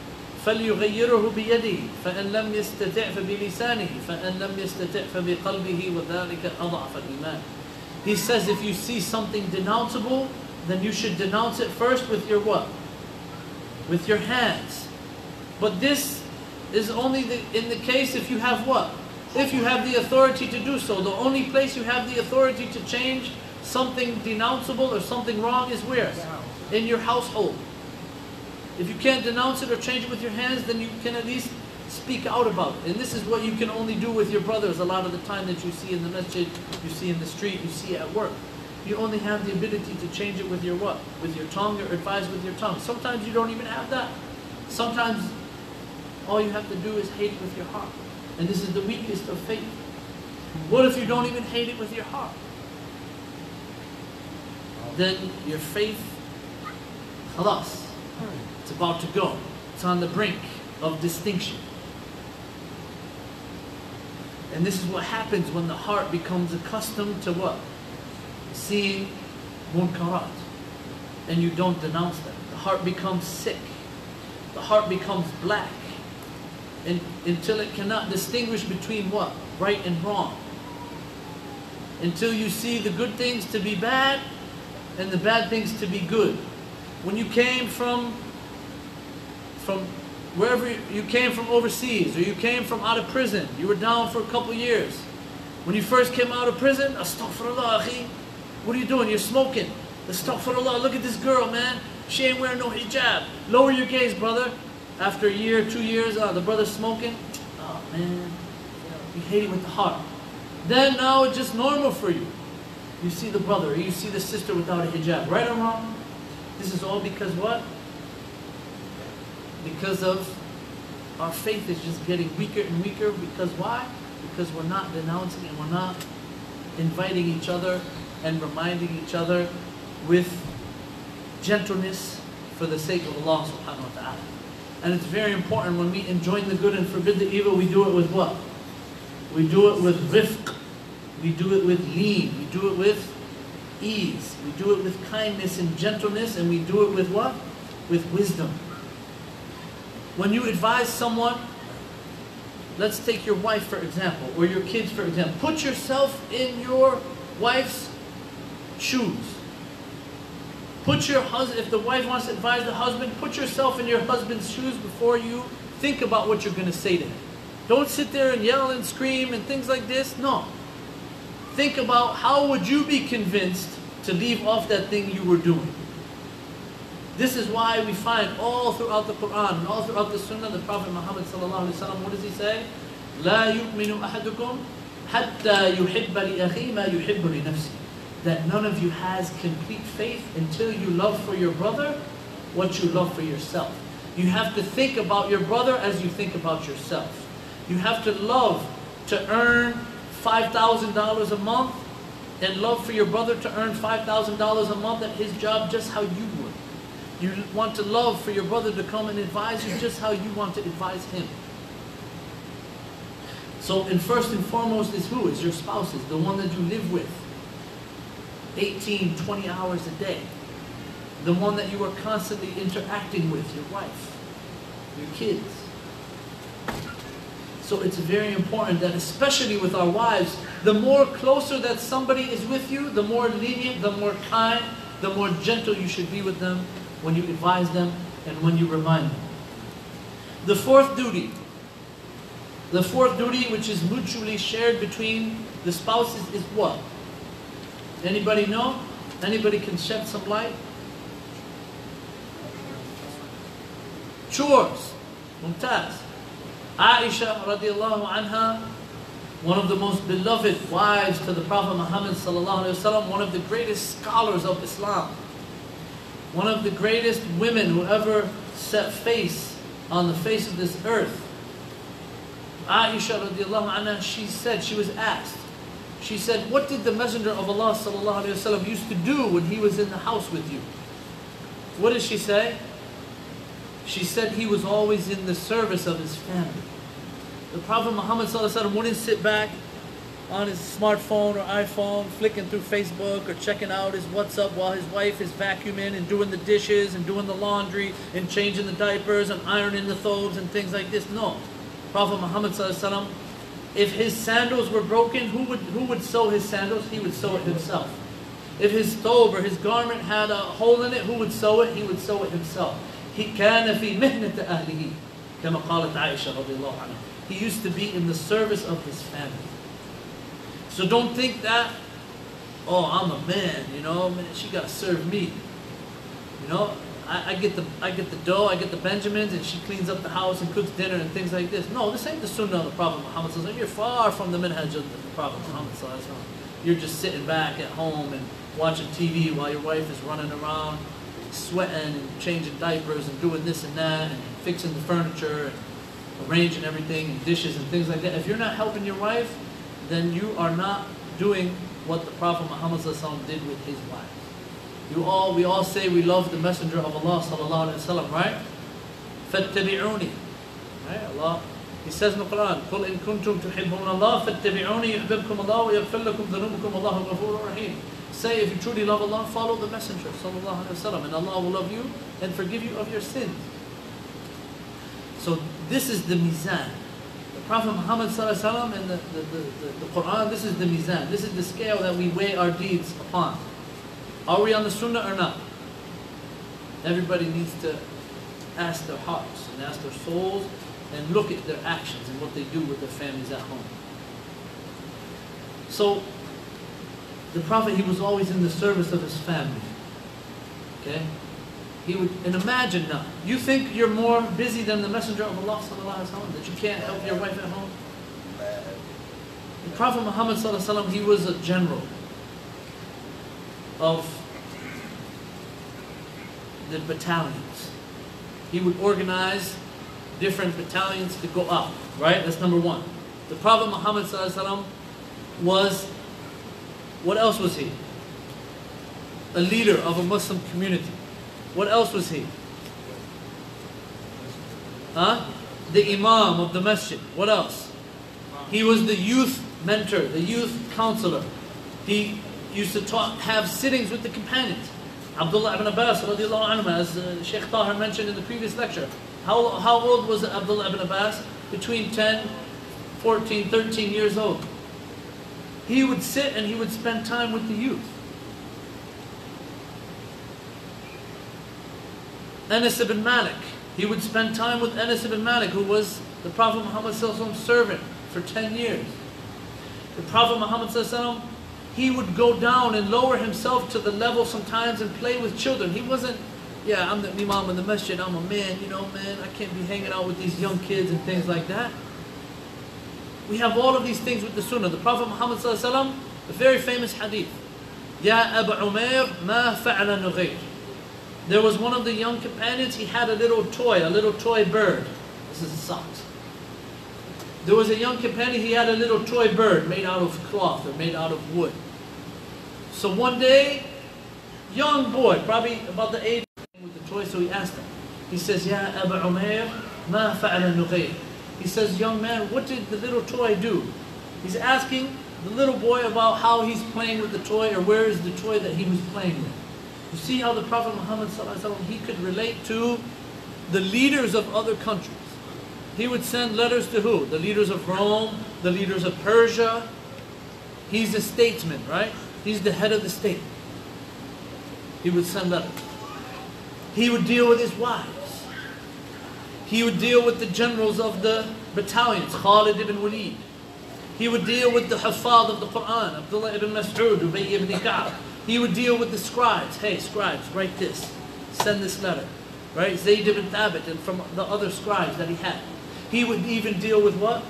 فليغيره بيده فإن لم يستطع فبلسانه فإن لم يستطع فبقلبه وذلك أضعف الإيمان." He says, if you see something denounceable, then you should denounce it first with your what? With your hands. But this is only in the case if you have what? If you have the authority to do so. The only place you have the authority to change something denounceable or something wrong is where? In your household. If you can't denounce it or change it with your hands, then you can at least speak out about it. And this is what you can only do with your brothers a lot of the time that you see in the masjid, you see in the street, you see at work. You only have the ability to change it with your what? With your tongue, or advise with your tongue. Sometimes you don't even have that. Sometimes all you have to do is hate it with your heart. And this is the weakest of faith. What if you don't even hate it with your heart? Then your faith, khalas, it's about to go. It's on the brink of distinction. And this is what happens when the heart becomes accustomed to what? Seeing munkarat. And you don't denounce them. The heart becomes sick. The heart becomes black. And until it cannot distinguish between what? Right and wrong. Until you see the good things to be bad and the bad things to be good. When you came from wherever you came from overseas, or you came from out of prison, you were down for a couple years. When you first came out of prison, astaghfirullah, akhi, what are you doing? You're smoking. Astaghfirullah, look at this girl, man. She ain't wearing no hijab. Lower your gaze, brother. After a year, 2 years, the brother's smoking. Oh man, you hate it with the heart. Then now it's just normal for you. You see the brother, or you see the sister without a hijab. Right or wrong? This is all because what? Because of our faith is just getting weaker and weaker. Because why? Because we're not denouncing and we're not inviting each other and reminding each other with gentleness for the sake of Allah subhanahu wa ta'ala. And it's very important when we enjoin the good and forbid the evil, we do it with what? We do it with rifq. We do it with lean. We do it with ease. We do it with kindness and gentleness, and we do it with what? With wisdom. When you advise someone, let's take your wife for example, or your kids for example. Put yourself in your wife's shoes. Put your husband, if the wife wants to advise the husband, put yourself in your husband's shoes before you think about what you're going to say to him. Don't sit there and yell and scream and things like this. No. Think about how would you be convinced to leave off that thing you were doing. This is why we find all throughout the Quran and all throughout the Sunnah, the Prophet Muhammad sallallahu alaihi wasallam, what does he say? لا يؤمن أحدكم حتى يحب لأخيه ما يحب لنفسه. That none of you has complete faith until you love for your brother what you love for yourself. You have to think about your brother as you think about yourself. You have to love to earn $5,000 a month and love for your brother to earn $5,000 a month at his job just how you would. You want to love for your brother to come and advise you just how you want to advise him. So, and first and foremost is who? Is your spouses, the one that you live with. 18, 20 hours a day. The one that you are constantly interacting with, your wife, your kids. So it's very important that, especially with our wives, the more closer that somebody is with you, the more lenient, the more kind, the more gentle you should be with them when you advise them and when you remind them. The fourth duty which is mutually shared between the spouses is what? Anybody know? Anybody can shed some light? Chores. Mumtaz. Aisha radiallahu anha, one of the most beloved wives to the Prophet Muhammad sallallahu alaihi wasallam, one of the greatest scholars of Islam, one of the greatest women who ever set face on the face of this earth. Aisha radiallahu anha, she said, she was asked, she said, what did the Messenger of Allah sallallahu alaihi wasallam used to do when he was in the house with you? What did she say? She said he was always in the service of his family. The Prophet Muhammad wouldn't sit back on his smartphone or iPhone, flicking through Facebook or checking out his WhatsApp while his wife is vacuuming and doing the dishes and doing the laundry and changing the diapers and ironing the thobes and things like this. No. Prophet Muhammad, if his sandals were broken, who would sew his sandals? He would sew it himself. If his thobe or his garment had a hole in it, who would sew it? He would sew it himself. He كان في مهنة أهله كما قالت عائشة رضي الله عنها. He used to be in the service of his family. So don't think that, oh, I'm a man, you know, man, she gotta serve me. You know, I get the dough, I get the Benjamins, and she cleans up the house and cooks dinner and things like this. No, this ain't the sunnah of the Prophet Muhammad. You're far from the minhaj of the Prophet Muhammad. You're just sitting back at home and watching TV while your wife is running around, sweating and changing diapers and doing this and that and fixing the furniture and arranging everything and dishes and things like that. If you're not helping your wife, then you are not doing what the Prophet Muhammad did with his wives. We all say we love the Messenger of Allah sallallahu alaihi wasallam, right? فَاتَّبِعُونِي, right? Allah, He says in the Quran, قُلْ إِن كُنْتُمْ تُحِبُّونَ اللَّهَ فَاتَّبِعُونِي يُحْبِبْكُمُ اللَّهُ وَيَغْفِرْ لَكُمْ ذُنُوبَكُمْ وَاللَّهُ غَفُورٌ رَحِيمٌ. Say, if you truly love Allah, follow the Messenger sallallahu alaihi wasallam, and Allah will love you and forgive you of your sins. So this is the mizan. The Prophet Muhammad sallallahu alaihi wasallam and the Quran, this is the mizan. This is the scale that we weigh our deeds upon. Are we on the sunnah or not? Everybody needs to ask their hearts and ask their souls and look at their actions and what they do with their families at home. So, the Prophet, he was always in the service of his family. Okay? He would, and imagine now, you think you're more busy than the Messenger of Allah sallallahu alaihi wasallam, that you can't help your wife at home? The Prophet Muhammad sallallahu alaihi wasallam, he was a general of the battalions. He would organize different battalions to go out, right? That's number one. The Prophet Muhammad ﷺ was, what else was he? A leader of a Muslim community. What else was he? The Imam of the Masjid. What else? He was the youth mentor, the youth counselor. He used to have sittings with the companions. Abdullah ibn Abbas, radiallahu anhu, as Sheikh Tahir mentioned in the previous lecture. How old was Abdullah ibn Abbas? Between 10, 14, 13 years old. He would sit and he would spend time with the youth. Anas ibn Malik. He would spend time with Anas ibn Malik, who was the Prophet Muhammad's servant for 10 years. The Prophet Muhammad, he would go down and lower himself to the level sometimes and play with children. He wasn't, yeah, I'm the Imam in the Masjid, I'm a man, you know, man, I can't be hanging out with these young kids and things like that. We have all of these things with the Sunnah. The Prophet Muhammad ﷺ, a very famous hadith. Ya Aba Umair, ma fa'ala nughayr. There was one of the young companions, he had a little toy bird. This is a socks. There was a young companion, he had a little toy bird made out of cloth or made out of wood. So one day, young boy, probably about the age with the toy, so he asked him. He says, Ya Aba Umair, ma fa'ala nughayr. He says, young man, what did the little toy do? He's asking the little boy about how he's playing with the toy, or where is the toy that he was playing with. You see how the Prophet Muhammad ﷺ, he could relate to the leaders of other countries. He would send letters to who? The leaders of Rome, the leaders of Persia. He's a statesman, right? He's the head of the state. He would send letters. He would deal with his wives. He would deal with the generals of the battalions, Khalid ibn Walid. He would deal with the Hafad of the Quran, Abdullah ibn Mas'ud, Ubay ibn Ka'b. He would deal with the scribes. Hey, scribes, write this. Send this letter. Right? Zayd ibn Thabit and from the other scribes that he had. He would even deal with what?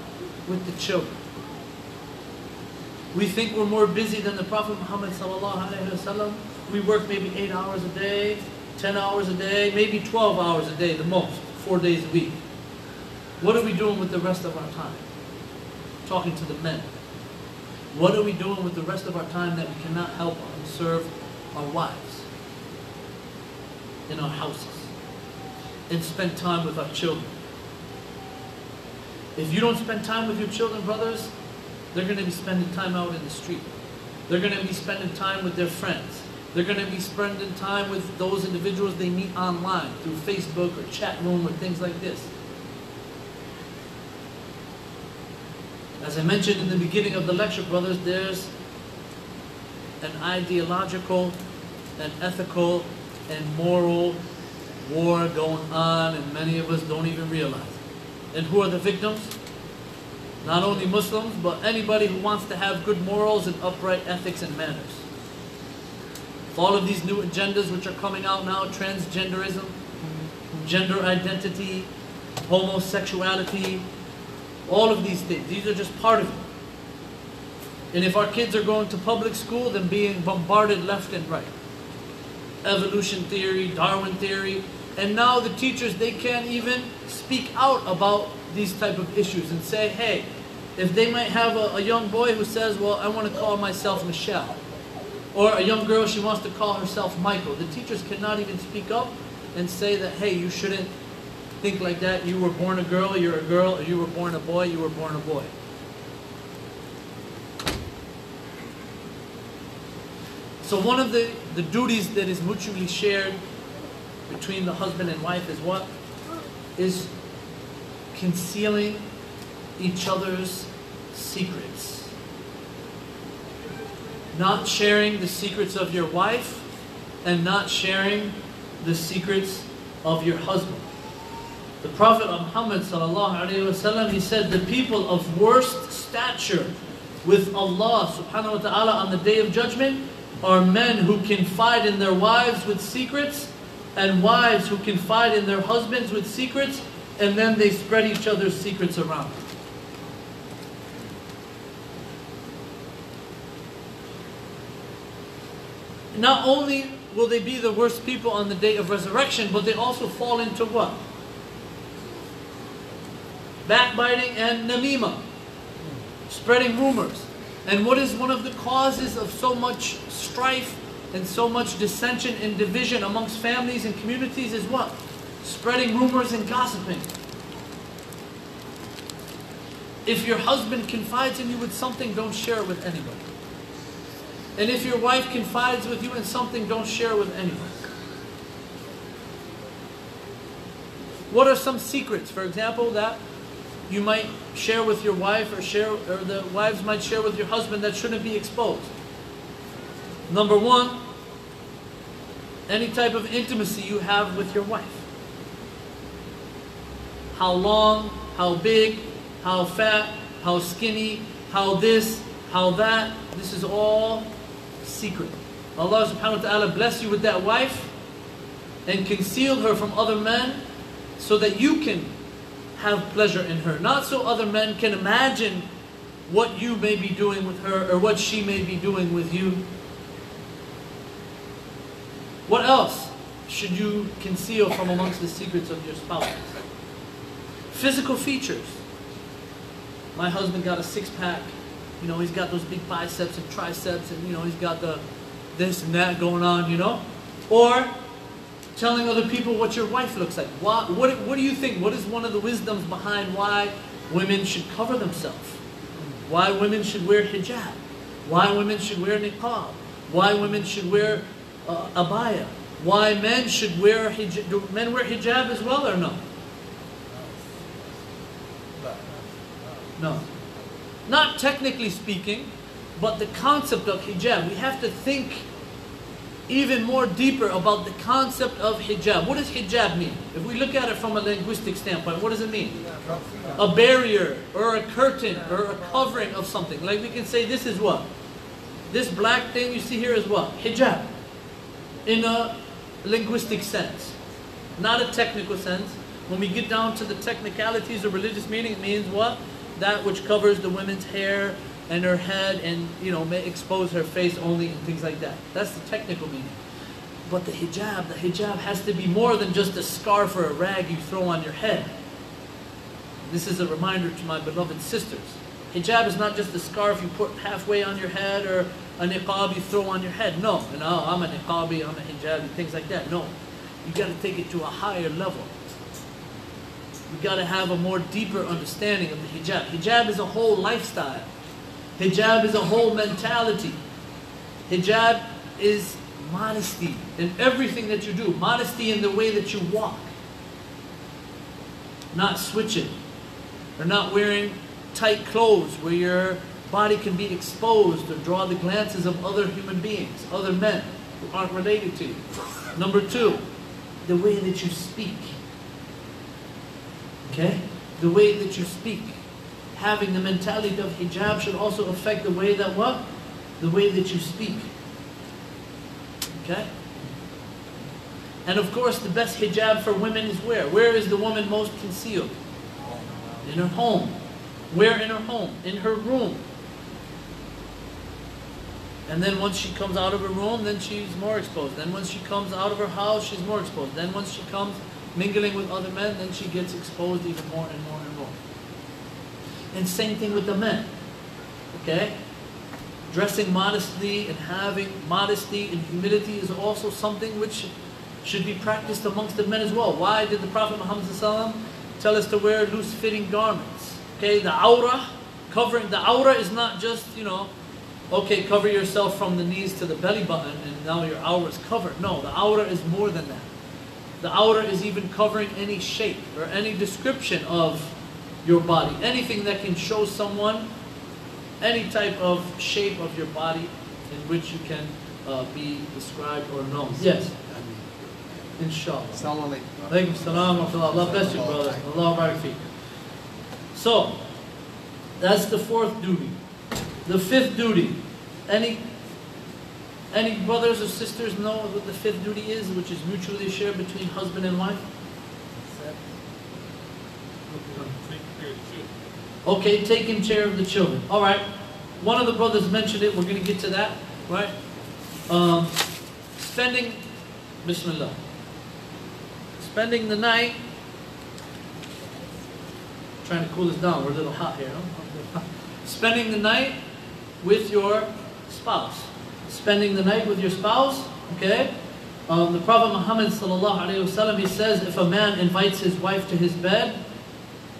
With the children. We think we're more busy than the Prophet Muhammad sallallahu alaihi wasallam. We work maybe 8 hours a day, 10 hours a day, maybe 12 hours a day the most. 4 days a week. What are we doing with the rest of our time? Talking to the men. What are we doing with the rest of our time that we cannot help and serve our wives in our houses? and spend time with our children. If you don't spend time with your children, brothers, they're going to be spending time out in the street. They're going to be spending time with their friends. They're going to be spending time with those individuals they meet online through Facebook or chat room or things like this. As I mentioned in the beginning of the lecture, brothers, there's an ideological and ethical and moral war going on, and many of us don't even realize it. And who are the victims? Not only Muslims, but anybody who wants to have good morals and upright ethics and manners. With all of these new agendas which are coming out now, transgenderism, gender identity, homosexuality, all of these things, these are just part of it. And if our kids are going to public school, then being bombarded left and right. Evolution theory, Darwin theory, and now the teachers, they can't even speak out about these type of issues and say, hey, if they might have a young boy who says, well, I want to call myself Michelle, or a young girl, she wants to call herself Michael, the teachers cannot even speak up and say that, hey, you shouldn't think like that, you were born a girl, you're a girl, or you were born a boy, you were born a boy. So one of the duties that is mutually shared between the husband and wife is what? Is concealing each other's secrets. Not sharing the secrets of your wife and not sharing the secrets of your husband. The Prophet Muhammad ﷺ, he said, the people of worst stature with Allah subhanahu wa ta'ala on the day of judgment are men who confide in their wives with secrets, and wives who confide in their husbands with secrets, and then they spread each other's secrets around. Not only will they be the worst people on the day of resurrection, but they also fall into what? Backbiting and namima, spreading rumors. And what is one of the causes of so much strife and so much dissension and division amongst families and communities is what? Spreading rumors and gossiping. If your husband confides in you with something, don't share it with anybody. And if your wife confides with you in something, don't share it with anyone. What are some secrets, for example, that you might share with your wife, or the wives might share with your husband that shouldn't be exposed? Number one, any type of intimacy you have with your wife. How long, how big, how fat, how skinny, how this, how that. This is all secret. Allah subhanahu wa ta'ala bless you with that wife and concealed her from other men so that you can have pleasure in her. Not so other men can imagine what you may be doing with her or what she may be doing with you. What else should you conceal from amongst the secrets of your spouse? Physical features. My husband got a six-pack. You know, he's got those big biceps and triceps, and you know, he's got the this and that going on, you know. Or telling other people what your wife looks like. What do you think? What is one of the wisdoms behind why women should cover themselves? Why women should wear hijab? Why women should wear niqab? Why women should wear abaya? Why men should wear hijab? Do men wear hijab as well or no? No. Not technically speaking, but the concept of hijab. We have to think even more deeper about the concept of hijab. What does hijab mean? If we look at it from a linguistic standpoint, what does it mean? A barrier or a curtain or a covering of something. Like we can say this is what? This black thing you see here is what? Hijab. In a linguistic sense. Not a technical sense. When we get down to the technicalities of religious meaning, it means what? That which covers the woman's hair and her head and, you know, may expose her face only and things like that. That's the technical meaning. But the hijab has to be more than just a scarf or a rag you throw on your head. This is a reminder to my beloved sisters. Hijab is not just a scarf you put halfway on your head or a niqab you throw on your head. No, I'm a niqabi, I'm a hijabi, things like that. No, you got to take it to a higher level. We got to have a more deeper understanding of the hijab. Hijab is a whole lifestyle. Hijab is a whole mentality. Hijab is modesty in everything that you do. Modesty in the way that you walk. Not switching. Or not wearing tight clothes where your body can be exposed or draw the glances of other human beings, other men who aren't related to you. Number two, the way that you speak. Okay? The way that you speak. Having the mentality of hijab should also affect the way that what? The way that you speak. Okay? And of course, the best hijab for women is where? Where is the woman most concealed? In her home. Where in her home? In her room. And then once she comes out of her room, then she's more exposed. Then once she comes out of her house, she's more exposed. Then once she comes mingling with other men, then she gets exposed even more and more and more. And same thing with the men. Okay? Dressing modestly and having modesty and humility is also something which should be practiced amongst the men as well. Why did the Prophet Muhammad ﷺ tell us to wear loose-fitting garments? Okay, the awrah, covering the awrah is not just, okay, cover yourself from the knees to the belly button and now your awrah is covered. No, the awrah is more than that. The awrah is even covering any shape or any description of your body. Anything that can show someone any type of shape of your body in which you can be described or known. Yes. Inshallah. Assalamu alaikum. Alaikum salam wa rahmatullah. Allah bless you, brother. Allah barak feek. So, that's the fourth duty. The fifth duty. Any brothers or sisters know what the fifth duty is, which is mutually shared between husband and wife? Okay, taking care of the children. All right. One of the brothers mentioned it. We're going to get to that, right? Spending, Bismillah. Spending the night. Trying to cool this down. We're a little hot here. Huh? Spending the night with your spouse. Spending the night with your spouse. Okay. The Prophet Muhammad ﷺ, he says, if a man invites his wife to his bed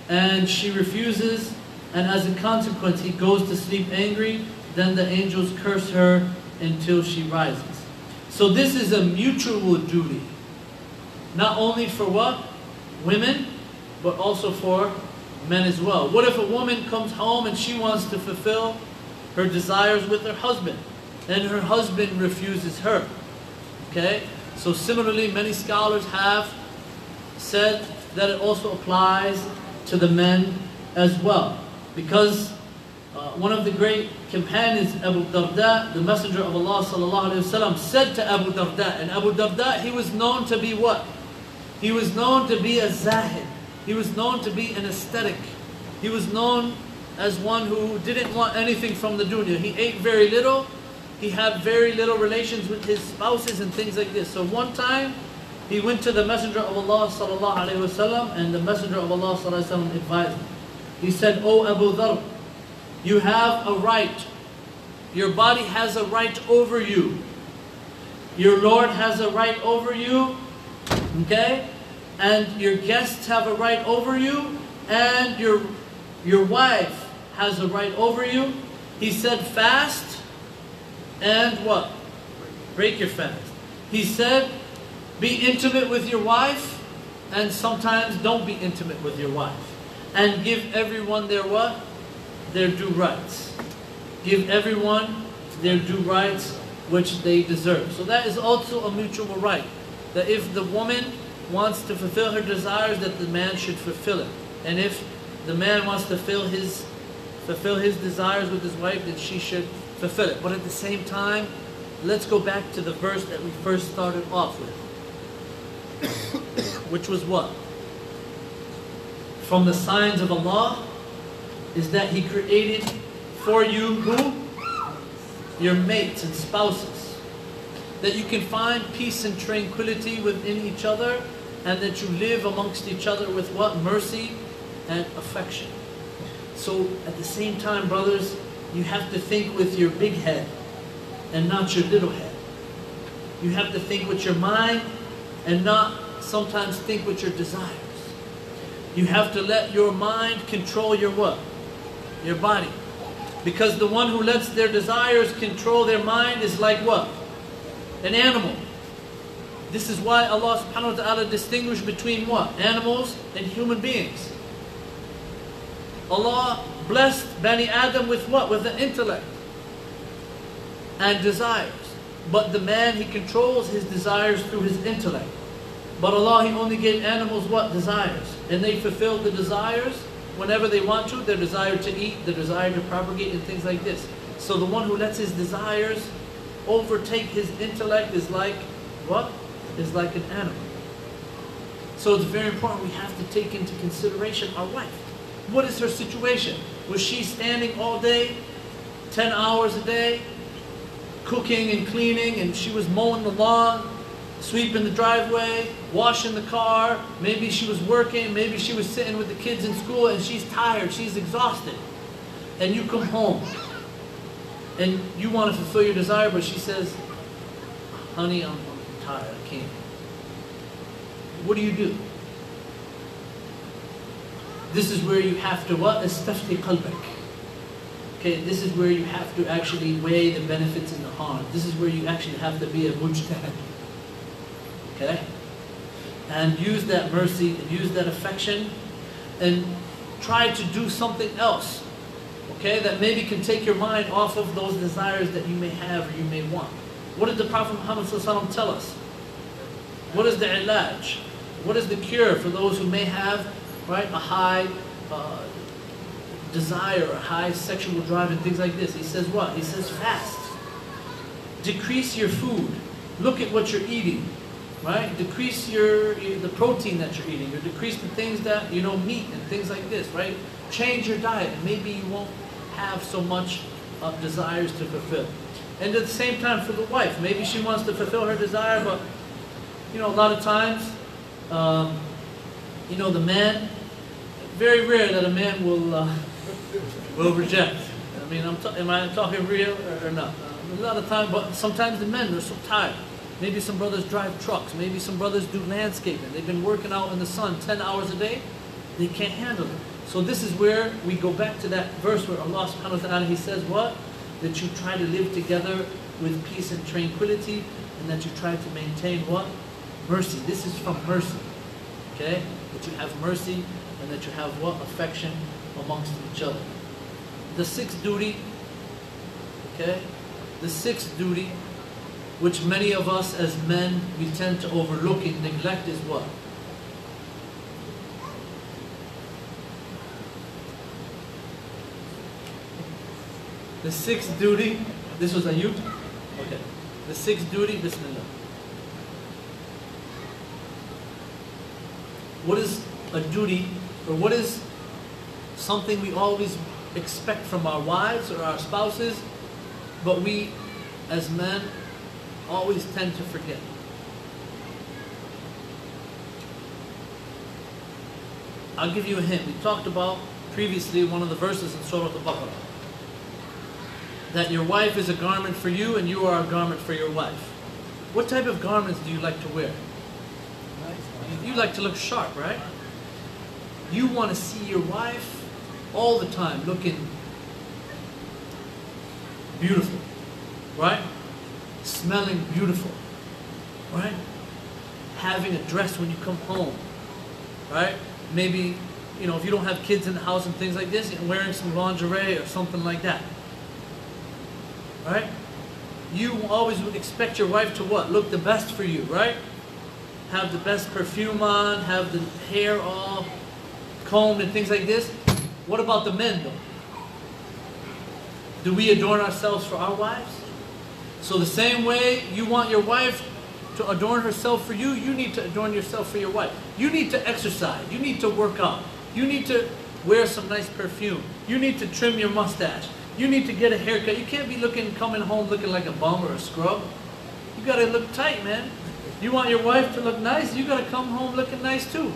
and she refuses, and as a consequence he goes to sleep angry, then the angels curse her until she rises. So this is a mutual duty. Not only for what? Women, but also for men as well. What if a woman comes home and she wants to fulfill her desires with her husband, and her husband refuses her? Okay? So similarly, many scholars have said that it also applies to the men as well. Because one of the great companions, Abu Darda, the Messenger of Allah ﷺ, said to Abu Darda, and Abu Darda, he was known to be what? He was known to be a zahid. He was known to be an aesthetic. He was known as one who didn't want anything from the dunya. He ate very little. He had very little relations with his spouses and things like this. So one time, he went to the Messenger of Allah ﷺ, and the Messenger of Allah ﷺ advised him. He said, "O Abu Dharr, you have a right. Your body has a right over you. Your Lord has a right over you. Okay? And your guests have a right over you. And your wife has a right over you." He said, fast and what? Break your fast. He said, be intimate with your wife, and sometimes don't be intimate with your wife. And give everyone their what? Their due rights. Give everyone their due rights which they deserve. So that is also a mutual right. That if the woman wants to fulfill her desires, that the man should fulfill it. And if the man wants to fulfill his desires with his wife, then she should fulfill it. But at the same time, let's go back to the verse that we first started off with. Which was what? From the signs of Allah is that He created for you who? Your mates and spouses. That you can find peace and tranquility within each other, and that you live amongst each other with what? Mercy and affection. So at the same time, brothers, you have to think with your big head and not your little head. You have to think with your mind and not sometimes think with your desires. You have to let your mind control your what? Your body. Because the one who lets their desires control their mind is like what? An animal. This is why Allah subhanahu wa ta'ala distinguished between what? Animals and human beings. Allah blessed Bani Adam with what? With the intellect and desires. But the man, he controls his desires through his intellect. But Allah, He only gave animals what? Desires. And they fulfill the desires whenever they want to. Their desire to eat, their desire to propagate, and things like this. So the one who lets his desires overtake his intellect is like what? Is like an animal. So it's very important we have to take into consideration our wife. What is her situation? Was she standing all day, 10 hours a day, cooking and cleaning, and she was mowing the lawn, sweeping the driveway, washing the car, maybe she was working, maybe she was sitting with the kids in school and she's tired, she's exhausted. And you come home and you want to fulfill your desire, but she says, honey, I'm tired, I can't. What do? This is where you have to what? Istafti qalbak. Okay, this is where you have to actually weigh the benefits and the harm. This is where you actually have to be a mujtahid. Okay? And use that mercy and use that affection and try to do something else. Okay? That maybe can take your mind off of those desires that you may have or you may want. What did the Prophet Muhammad ﷺ tell us? What is the ilaj? What is the cure for those who may have, right, a high desire, a high sexual drive and things like this? He says what? He says fast. Decrease your food. Look at what you're eating. Right? Decrease the protein that you're eating, or decrease the things that, meat and things like this, right? Change your diet, and maybe you won't have so much desires to fulfill. And at the same time for the wife, maybe she wants to fulfill her desire, but, a lot of times, the man, very rare that a man will reject. I mean, am I talking real or not? A lot of times, but sometimes the men are so tired. Maybe some brothers drive trucks. Maybe some brothers do landscaping. They've been working out in the sun 10 hours a day. They can't handle it. So this is where we go back to that verse where Allah subhanahu wa ta'ala, He says what? That you try to live together with peace and tranquility, and that you try to maintain what? Mercy. This is from mercy. Okay? That you have mercy and that you have what? Affection amongst each other. The sixth duty, okay? The sixth duty, which many of us as men, we tend to overlook and neglect, is what? The sixth duty, this was Ayub? Okay. The sixth duty, Bismillah. What is a duty, or what is something we always expect from our wives or our spouses, but we as men always tend to forget? I'll give you a hint. We talked about previously one of the verses in Surah Al-Baqarah, that your wife is a garment for you and you are a garment for your wife. What type of garments do you like to wear? You like to look sharp, right? You want to see your wife all the time looking beautiful, right? Smelling beautiful, right? Having a dress when you come home, right? Maybe, if you don't have kids in the house and things like this, wearing some lingerie or something like that, right? You always would expect your wife to what? Look the best for you, right? Have the best perfume on, have the hair all combed and things like this. What about the men though? Do we adorn ourselves for our wives? So the same way you want your wife to adorn herself for you, you need to adorn yourself for your wife. You need to exercise. You need to work out. You need to wear some nice perfume. You need to trim your mustache. You need to get a haircut. You can't be coming home looking like a bum or a scrub. You gotta look tight, man. You want your wife to look nice, you gotta come home looking nice too.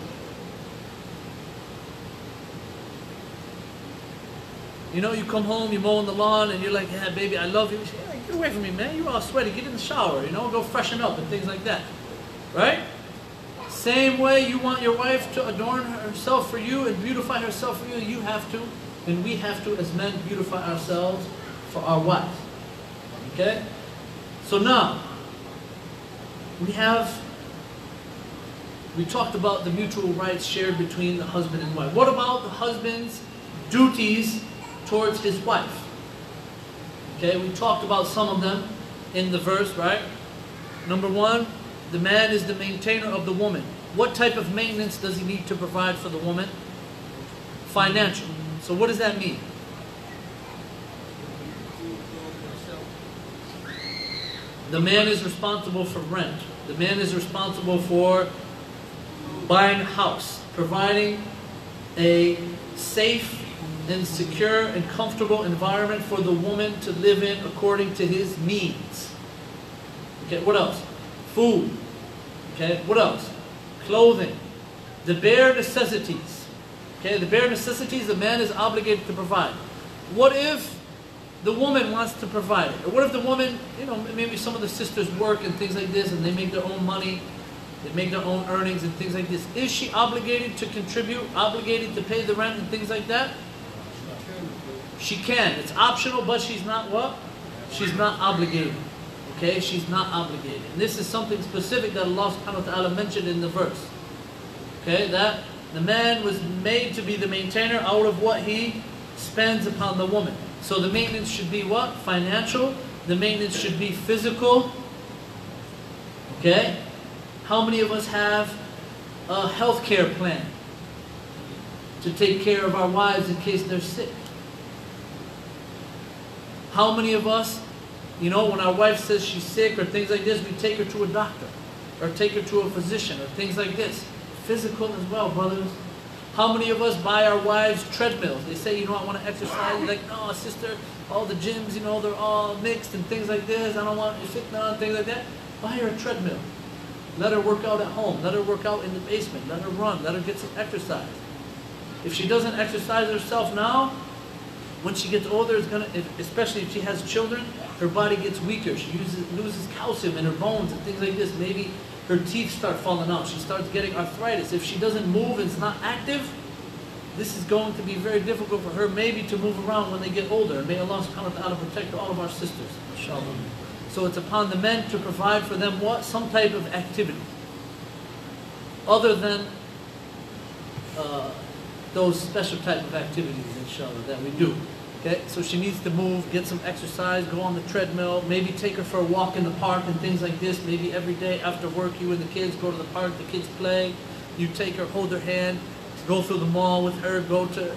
You come home, you're mowing the lawn, and you're like, yeah, baby, I love you. She, hey, get away from me, man. You're all sweaty. Get in the shower, go freshen up and things like that. Right? Same way you want your wife to adorn herself for you and beautify herself for you, you have to, and we have to as men beautify ourselves for our wives. Okay? So now, we talked about the mutual rights shared between the husband and wife. What about the husband's duties towards his wife? Okay, we talked about some of them in the verse, right? Number one, the man is the maintainer of the woman. What type of maintenance does he need to provide for the woman? Financial. So what does that mean? The man is responsible for rent. The man is responsible for buying a house, providing a safe and secure and comfortable environment for the woman to live in according to his needs. Okay, what else? Food. Okay, what else? Clothing. The bare necessities. Okay, the bare necessities the man is obligated to provide. What if the woman wants to provide it? Or what if the woman, maybe some of the sisters work and things like this and they make their own money, they make their own earnings and things like this. Is she obligated to contribute, obligated to pay the rent and things like that? She can. It's optional, but she's not what? She's not obligated. Okay? She's not obligated. And this is something specific that Allah subhanahu wa ta'ala mentioned in the verse. Okay? That the man was made to be the maintainer out of what he spends upon the woman. So the maintenance should be what? Financial. The maintenance should be physical. Okay? How many of us have a health care plan to take care of our wives in case they're sick? How many of us, when our wife says she's sick or things like this, we take her to a doctor or take her to a physician or things like this? Physical as well, brothers. How many of us buy our wives treadmills? They say, I want to exercise. You're like, no, sister, all the gyms, they're all mixed and things like this. I don't want you sitting on things like that. Buy her a treadmill. Let her work out at home. Let her work out in the basement. Let her run. Let her get some exercise. If she doesn't exercise herself now, when she gets older, especially if she has children, her body gets weaker. She loses calcium in her bones and things like this. Maybe her teeth start falling out. She starts getting arthritis. If she doesn't move and is not active, this is going to be very difficult for her maybe to move around when they get older. And may Allah subhanahu wa ta'ala protect all of our sisters, inshallah. So it's upon the men to provide for them what? Some type of activity. Other than those special type of activities, inshallah, that we do. Okay, so she needs to move, get some exercise, go on the treadmill, maybe take her for a walk in the park and things like this. Maybe every day after work, you and the kids go to the park, the kids play. You take her, hold her hand, go through the mall with her, go to,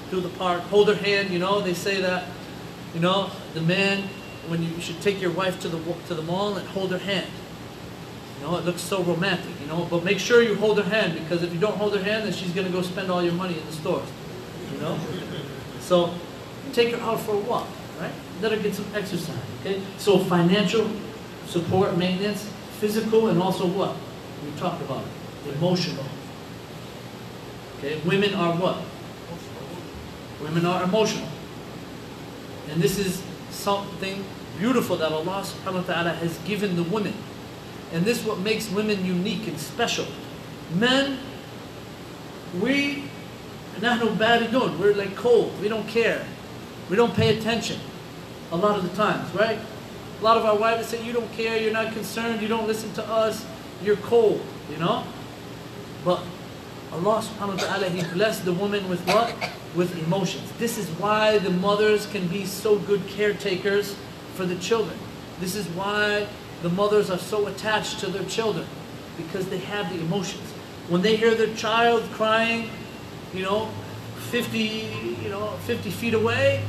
through the park, hold her hand. They say that, the man, when you should take your wife to the mall and hold her hand. It looks so romantic, but make sure you hold her hand, because if you don't hold her hand, then she's going to go spend all your money in the stores, So take her out for a walk, right? Let her get some exercise, okay? So financial support, maintenance, physical, and also what? We talked about it, emotional. Okay, women are what? Women are emotional. And this is something beautiful that Allah subhanahu wa ta'ala has given the women. And this is what makes women unique and special. Men, we're like cold. We don't care. We don't pay attention a lot of the times, right? A lot of our wives say, you don't care, you're not concerned, you don't listen to us, you're cold, But Allah subhanahu wa ta'ala, He blessed the woman with what? With emotions. This is why the mothers can be so good caretakers for the children. This is why the mothers are so attached to their children, because they have the emotions. When they hear their child crying, 50 feet away,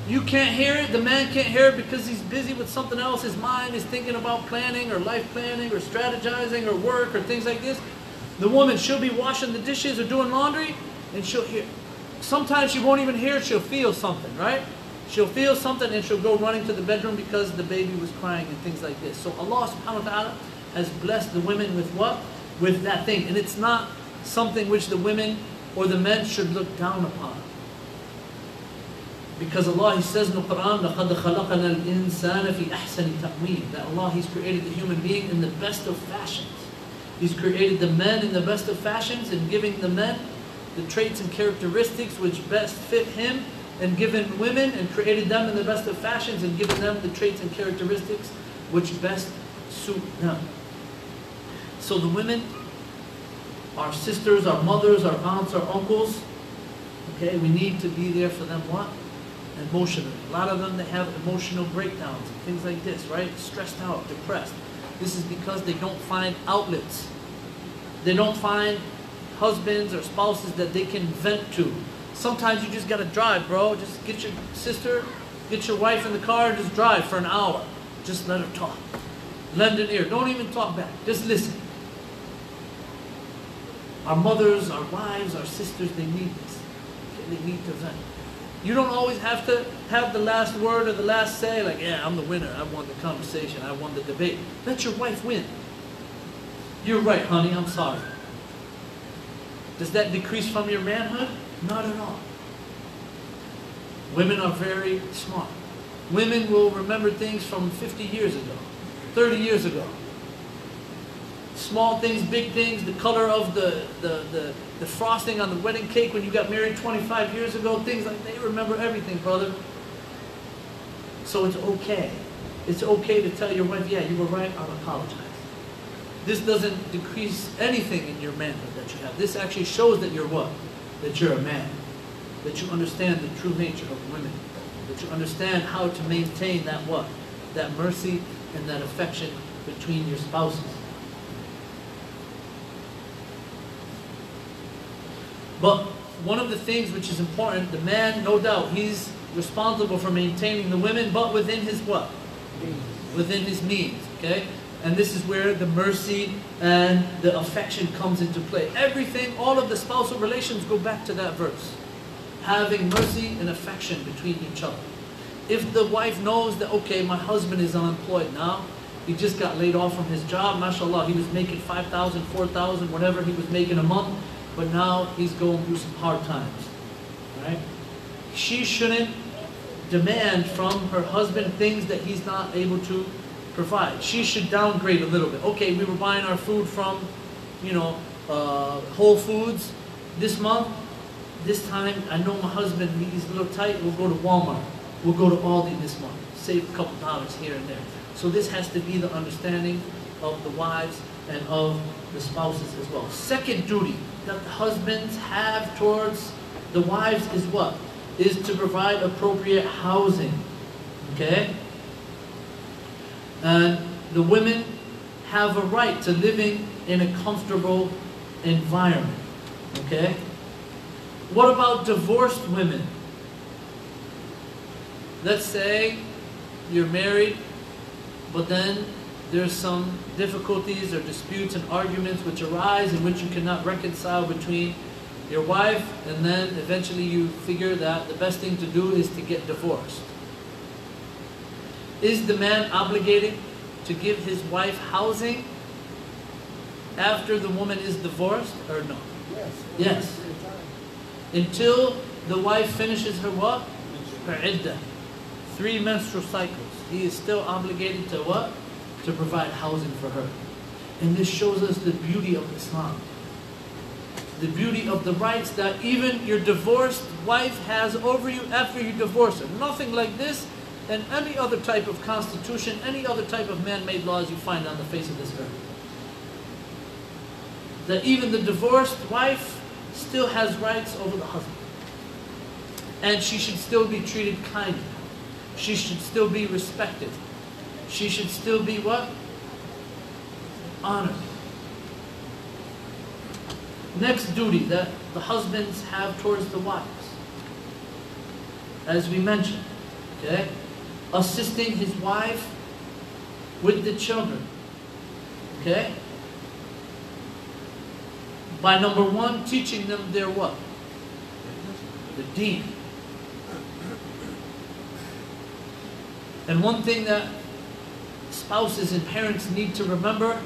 you can't hear it, the man can't hear it because he's busy with something else. His mind is thinking about planning or life planning or strategizing or work or things like this. The woman, she'll be washing the dishes or doing laundry, and she'll hear. Sometimes she won't even hear it, she'll feel something, right? She'll feel something and she'll go running to the bedroom because the baby was crying and things like this. So Allah subhanahu wa ta'ala has blessed the women with what? With that thing. And it's not something which the women or the men should look down upon. Because Allah, He says in the Quran, لَقَدْ خَلَقَنَا الْإِنسَانَ فِي أَحْسَنِ تَقْوِيمٍ, that Allah, He's created the human being in the best of fashions. He's created the men in the best of fashions and giving the men the traits and characteristics which best fit him, and given women and created them in the best of fashions and given them the traits and characteristics which best suit them. So the women, our sisters, our mothers, our aunts, our uncles, okay, we need to be there for them what? Emotionally. A lot of them, they have emotional breakdowns and things like this, right? Stressed out, depressed. This is because they don't find outlets. They don't find husbands or spouses that they can vent to. Sometimes you just gotta drive, bro. Just get your sister, get your wife in the car and just drive for an hour. Just let her talk. Lend an ear. Don't even talk back. Just listen. Our mothers, our wives, our sisters, they need this. Okay? They need to vent. You don't always have to have the last word or the last say, like, yeah, I'm the winner. I won the conversation. I won the debate. Let your wife win. You're right, honey. I'm sorry. Does that decrease from your manhood? Not at all. Women are very smart. Women will remember things from 50 years ago, 30 years ago. Small things, big things, the color of the frosting on the wedding cake when you got married 25 years ago, things like that. They remember everything, brother. So it's okay. It's okay to tell your wife, yeah, you were right, I'll apologize. This doesn't decrease anything in your manhood that you have. This actually shows that you're what? That you're a man. That you understand the true nature of women. That you understand how to maintain that what? That mercy and that affection between your spouses. But one of the things which is important, the man, no doubt, he's responsible for maintaining the women, but within his what? Within his means, okay? And this is where the mercy and the affection comes into play. Everything, all of the spousal relations go back to that verse. Having mercy and affection between each other. If the wife knows that, okay, my husband is unemployed now, he just got laid off from his job, mashallah, he was making 5,000, 4,000, whatever he was making a month, but now he's going through some hard times, right? She shouldn't demand from her husband things that he's not able to provide. She should downgrade a little bit. Okay, we were buying our food from, Whole Foods this month. This time, I know my husband, he's a little tight, we'll go to Walmart. We'll go to Aldi this month. Save a couple dollars here and there. So this has to be the understanding of the wives and of the spouses as well. Second duty that the husbands have towards the wives is what? Is to provide appropriate housing. Okay? And the women have a right to living in a comfortable environment. Okay? What about divorced women? Let's say you're married, but then there's some difficulties or disputes and arguments which arise in which you cannot reconcile between your wife, and then eventually you figure that the best thing to do is to get divorced. Is the man obligated to give his wife housing after the woman is divorced or no? Yes. Yes. Until the wife finishes her what? Her iddah. 3 menstrual cycles. He is still obligated to what? To provide housing for her. And this shows us the beauty of Islam. The beauty of the rights that even your divorced wife has over you after you divorce her. Nothing like this and any other type of constitution, any other type of man-made laws you find on the face of this earth. That even the divorced wife still has rights over the husband. And she should still be treated kindly. She should still be respected. She should still be what? Honored. Next duty that the husbands have towards the wives. As we mentioned, okay? Assisting his wife with the children. Okay? By number 1, teaching them their what? The deen. And one thing that spouses and parents need to remember,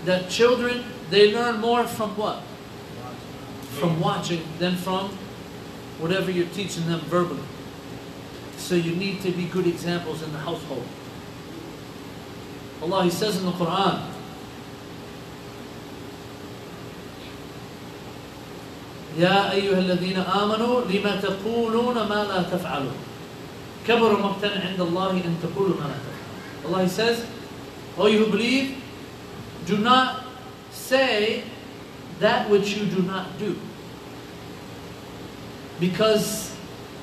that children, they learn more from what? From watching than from whatever you're teaching them verbally. So you need to be good examples in the household. Allah, He says in the Quran, يا أيها الذين آمنوا لما تقولون ما لا تفعلون كبر مقتا عند الله أن تقولوا ما لا تفعلون. Allah says, O you who believe, do not say that which you do not do. Because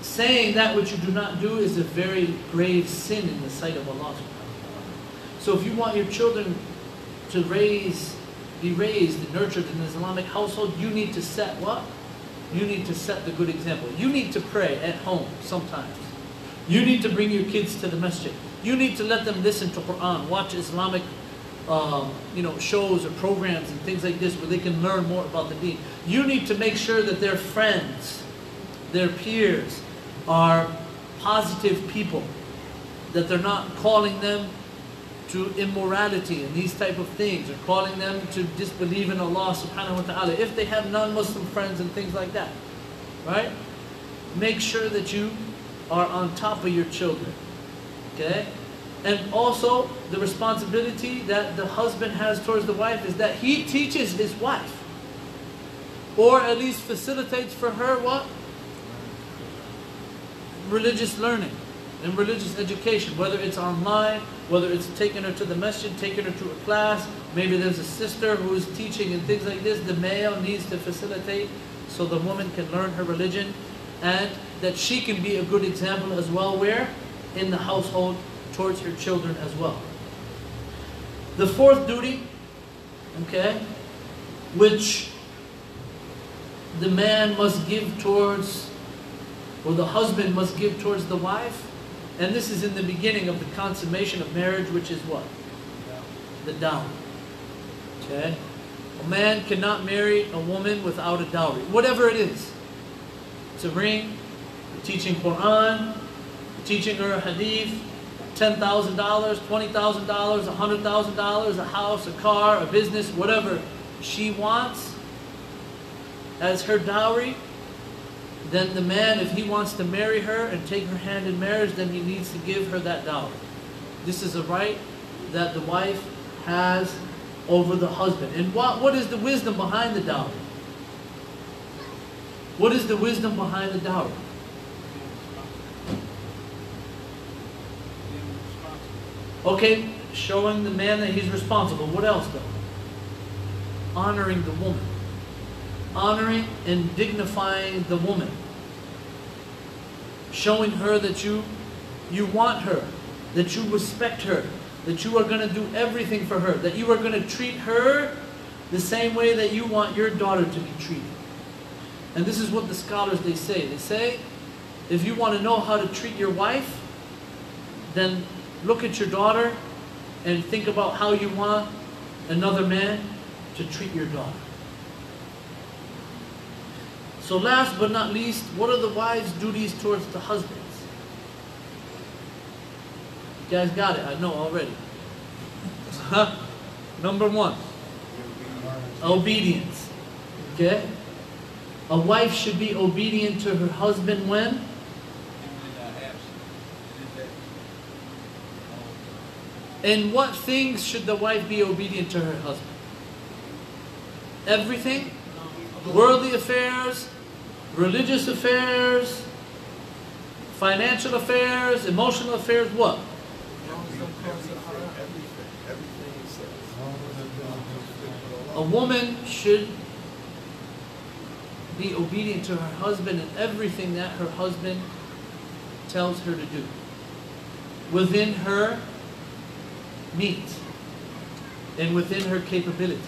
saying that which you do not do is a very grave sin in the sight of Allah subhanahu wa ta'ala. So if you want your children to be raised and nurtured in an Islamic household, you need to set what? You need to set the good example. You need to pray at home sometimes. You need to bring your kids to the masjid. You need to let them listen to Quran, watch Islamic shows or programs and things like this where they can learn more about the deen. You need to make sure that their friends, their peers, are positive people, that they're not calling them to immorality and these type of things, or calling them to disbelieve in Allah subhanahu wa ta'ala, if they have non-Muslim friends and things like that, right? Make sure that you are on top of your children, okay? And also, the responsibility that the husband has towards the wife is that he teaches his wife, or at least facilitates for her what? Religious learning and religious education, whether it's online, whether it's taking her to the masjid, taking her to a class, maybe there's a sister who is teaching and things like this. The male needs to facilitate so the woman can learn her religion, and that she can be a good example as well, where? In the household, towards her children as well. The fourth duty, okay, which the man must give towards, or the husband must give towards the wife, and this is in the beginning of the consummation of marriage, which is what? The dowry. Okay? A man cannot marry a woman without a dowry, whatever it is. It's a ring, teaching Quran, teaching her a hadith, $10,000, $20,000, $100,000, a house, a car, a business, whatever she wants as her dowry. Then the man, if he wants to marry her and take her hand in marriage, then he needs to give her that dowry. This is a right that the wife has over the husband. And what is the wisdom behind the dowry? What is the wisdom behind the dowry? Okay, showing the man that he's responsible. What else though? Honoring the woman. Honoring and dignifying the woman. Showing her that you want her, that you respect her, that you are going to do everything for her, that you are going to treat her the same way that you want your daughter to be treated. And this is what the scholars, they say. They say, if you want to know how to treat your wife, then look at your daughter and think about how you want another man to treat your daughter. So last but not least, what are the wives' duties towards the husbands? You guys got it, I know already. Number one, obedience. Okay? A wife should be obedient to her husband when? In what things should the wife be obedient to her husband? Everything? Worldly affairs, religious affairs, financial affairs, emotional affairs, what? A woman should be obedient to her husband in everything that her husband tells her to do, within her means and within her capabilities.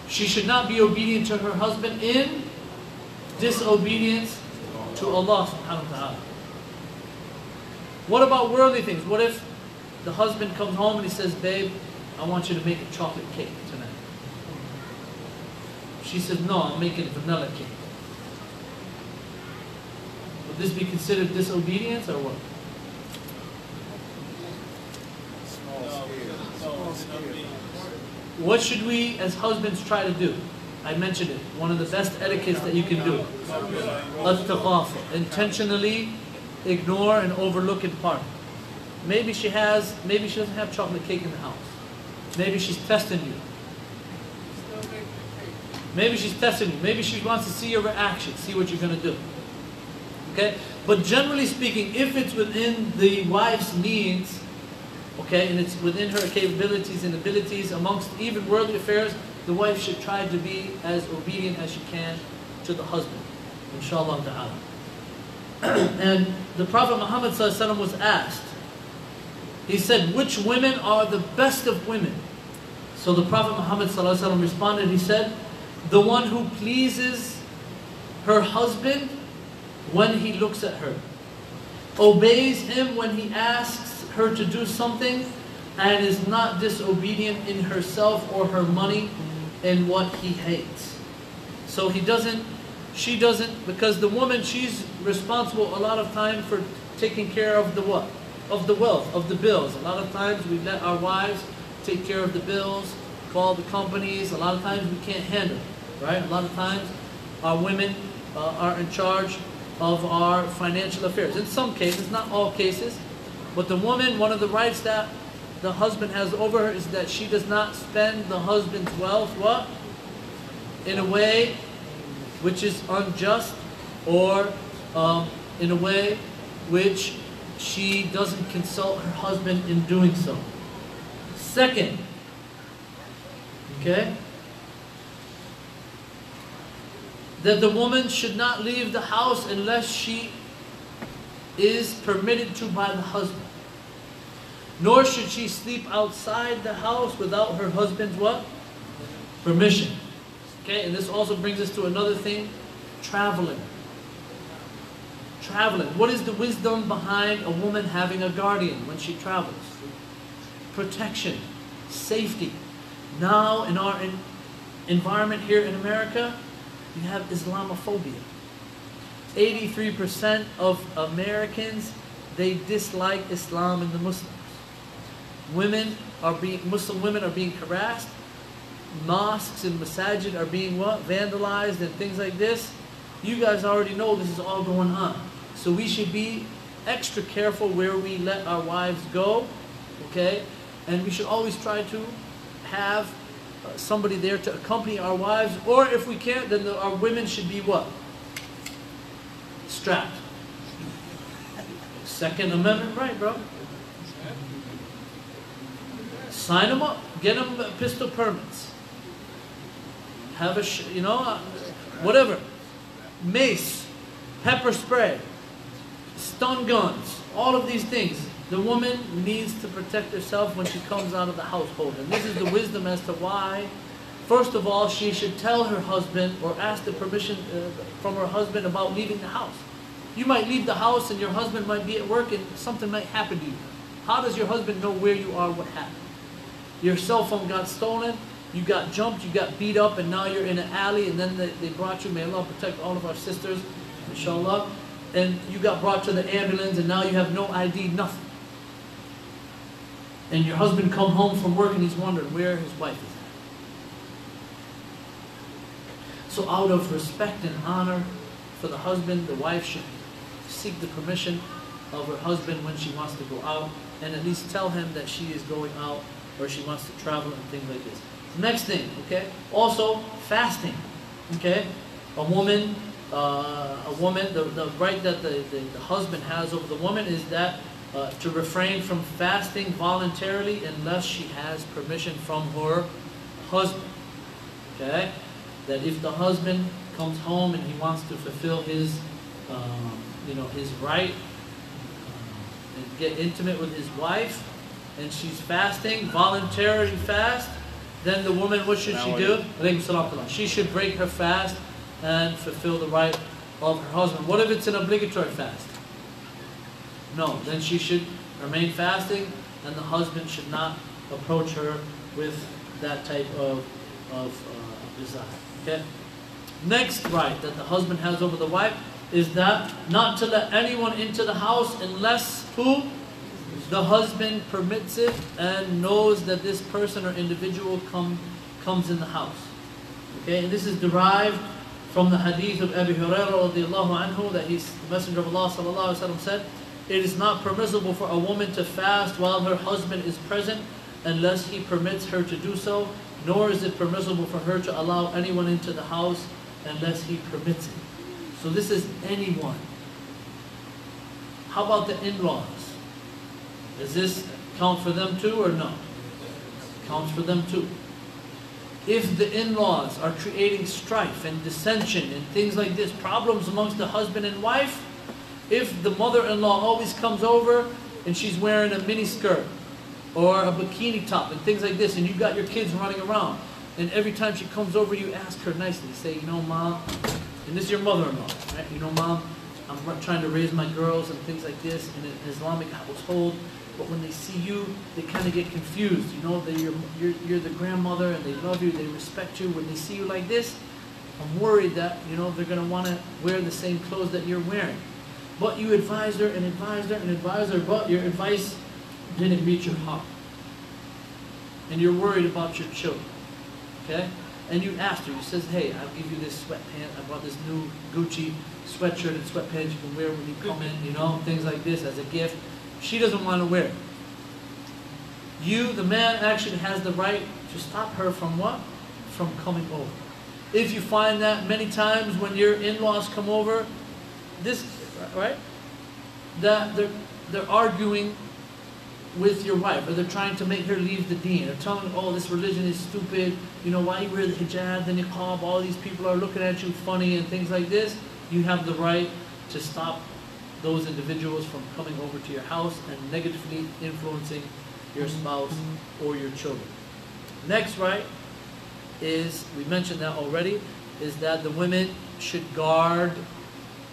She should not be obedient to her husband in disobedience to Allah subhanahu wa ta'ala. What about worldly things? What if the husband comes home and he says, babe, I want you to make a chocolate cake tonight. She says, no, I'm making a vanilla cake. Would this be considered disobedience or what? What should we as husbands try to do? I mentioned it. One of the best etiquettes that you can do. Intentionally ignore and overlook in part. Maybe she doesn't have chocolate cake in the house. Maybe she's testing you. Maybe she's testing you. Maybe she wants to see your reaction, see what you're going to do. Okay? But generally speaking, if it's within the wife's means, okay, and it's within her capabilities and abilities amongst even worldly affairs, the wife should try to be as obedient as she can to the husband. Inshallah ta'ala. And the Prophet Muhammad ﷺ was asked, he said, which women are the best of women? So the Prophet Muhammad ﷺ responded, he said, the one who pleases her husband when he looks at her, obeys him when he asks her to do something, and is not disobedient in herself or her money in what he hates. So she doesn't, because the woman, she's responsible a lot of time for taking care of the what? Of the wealth, of the bills. A lot of times we let our wives take care of the bills, call the companies. A lot of times we can't handle it, right? A lot of times our women are in charge of our financial affairs. In some cases, not all cases, but the woman, one of the rights that the husband has over her is that she does not spend the husband's wealth, what? In a way which is unjust, or in a way which she doesn't consult her husband in doing so. Second, okay, that the woman should not leave the house unless she is permitted to by the husband. Nor should she sleep outside the house without her husband's what? Permission. Okay, and this also brings us to another thing, traveling. Traveling. What is the wisdom behind a woman having a guardian when she travels? Protection, safety. Now in our environment here in America, we have Islamophobia. 83% of Americans, they dislike Islam and the Muslims. Muslim women are being harassed. Mosques and masajid are being what? Vandalized and things like this. You guys already know this is all going on. So we should be extra careful where we let our wives go, okay? And we should always try to have somebody there to accompany our wives, or if we can't, then our women should be what? Strapped. Second Amendment right, bro. Sign them up. Get them pistol permits. Have a, whatever. Mace, pepper spray, stun guns, all of these things. The woman needs to protect herself when she comes out of the household. And this is the wisdom as to why, first of all, she should tell her husband or ask the permission from her husband about leaving the house. You might leave the house and your husband might be at work and something might happen to you. How does your husband know where you are, what happened? Your cell phone got stolen, you got jumped, you got beat up, and now you're in an alley, and then they brought you, may Allah protect all of our sisters, inshallah, and you got brought to the ambulance, and now you have no ID, nothing. And your husband come home from work and he's wondering where his wife is at. So out of respect and honor for the husband, the wife should seek the permission of her husband when she wants to go out, and at least tell him that she is going out or she wants to travel and things like this. Next thing, okay? Also, fasting, okay? The right that the husband has over the woman is that to refrain from fasting voluntarily unless she has permission from her husband, okay? That if the husband comes home and he wants to fulfill his, his right and get intimate with his wife, and she's fasting, voluntarily fast, then the woman, what should she do? She should break her fast and fulfill the right of her husband. What if it's an obligatory fast? No, then she should remain fasting, and the husband should not approach her with that type of desire. Okay? Next right that the husband has over the wife is that not to let anyone into the house unless who? The husband permits it and knows that this person or individual comes in the house. Okay, and this is derived from the hadith of Abu Hurairah radiallahu anhu that the Messenger of Allah sallallahu alaihi wasallam said, it is not permissible for a woman to fast while her husband is present unless he permits her to do so, nor is it permissible for her to allow anyone into the house unless he permits it. So this is anyone. How about the in-laws? Does this count for them too or no? Counts for them too. If the in-laws are creating strife and dissension and things like this, problems amongst the husband and wife, if the mother-in-law always comes over and she's wearing a mini skirt or a bikini top and things like this, and you got your kids running around, and every time she comes over you ask her nicely, say, you know, Mom, and this is your mother-in-law, right? You know, Mom, I'm trying to raise my girls and things like this in an Islamic household, but when they see you, they kind of get confused. You know, that you're the grandmother and they love you, they respect you. When they see you like this, I'm worried that, you know, they're going to want to wear the same clothes that you're wearing. But you advised her and advised her and advised her, but your advice didn't reach your heart. And you're worried about your children. Okay? And you asked her, you says, hey, I'll give you this sweatpant, I bought this new Gucci sweatshirt and sweatpants you can wear when you come in, you know, things like this as a gift. She doesn't want to wear it. You, the man, actually has the right to stop her from what? From coming over. If you find that many times when your in-laws come over, this, right? That they're arguing with your wife, or they're trying to make her leave the deen, or telling her, oh, this religion is stupid, you know, why you wear the hijab, the niqab, all these people are looking at you funny and things like this, you have the right to stop those individuals from coming over to your house and negatively influencing your spouse or your children. Next, right, is, we mentioned that already, is that the women should guard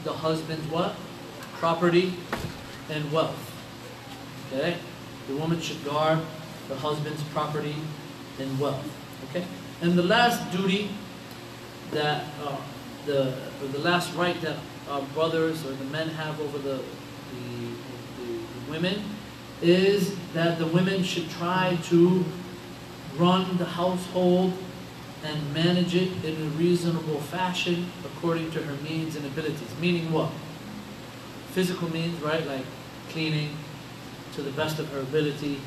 the husband's what? Property and wealth. Okay? The woman should guard the husband's property and wealth. Okay? And the last duty that, the last right that our brothers or the men have over the women is that the women should try to run the household and manage it in a reasonable fashion according to her means and abilities. Meaning what? Physical means, right? Like cleaning to the best of her ability,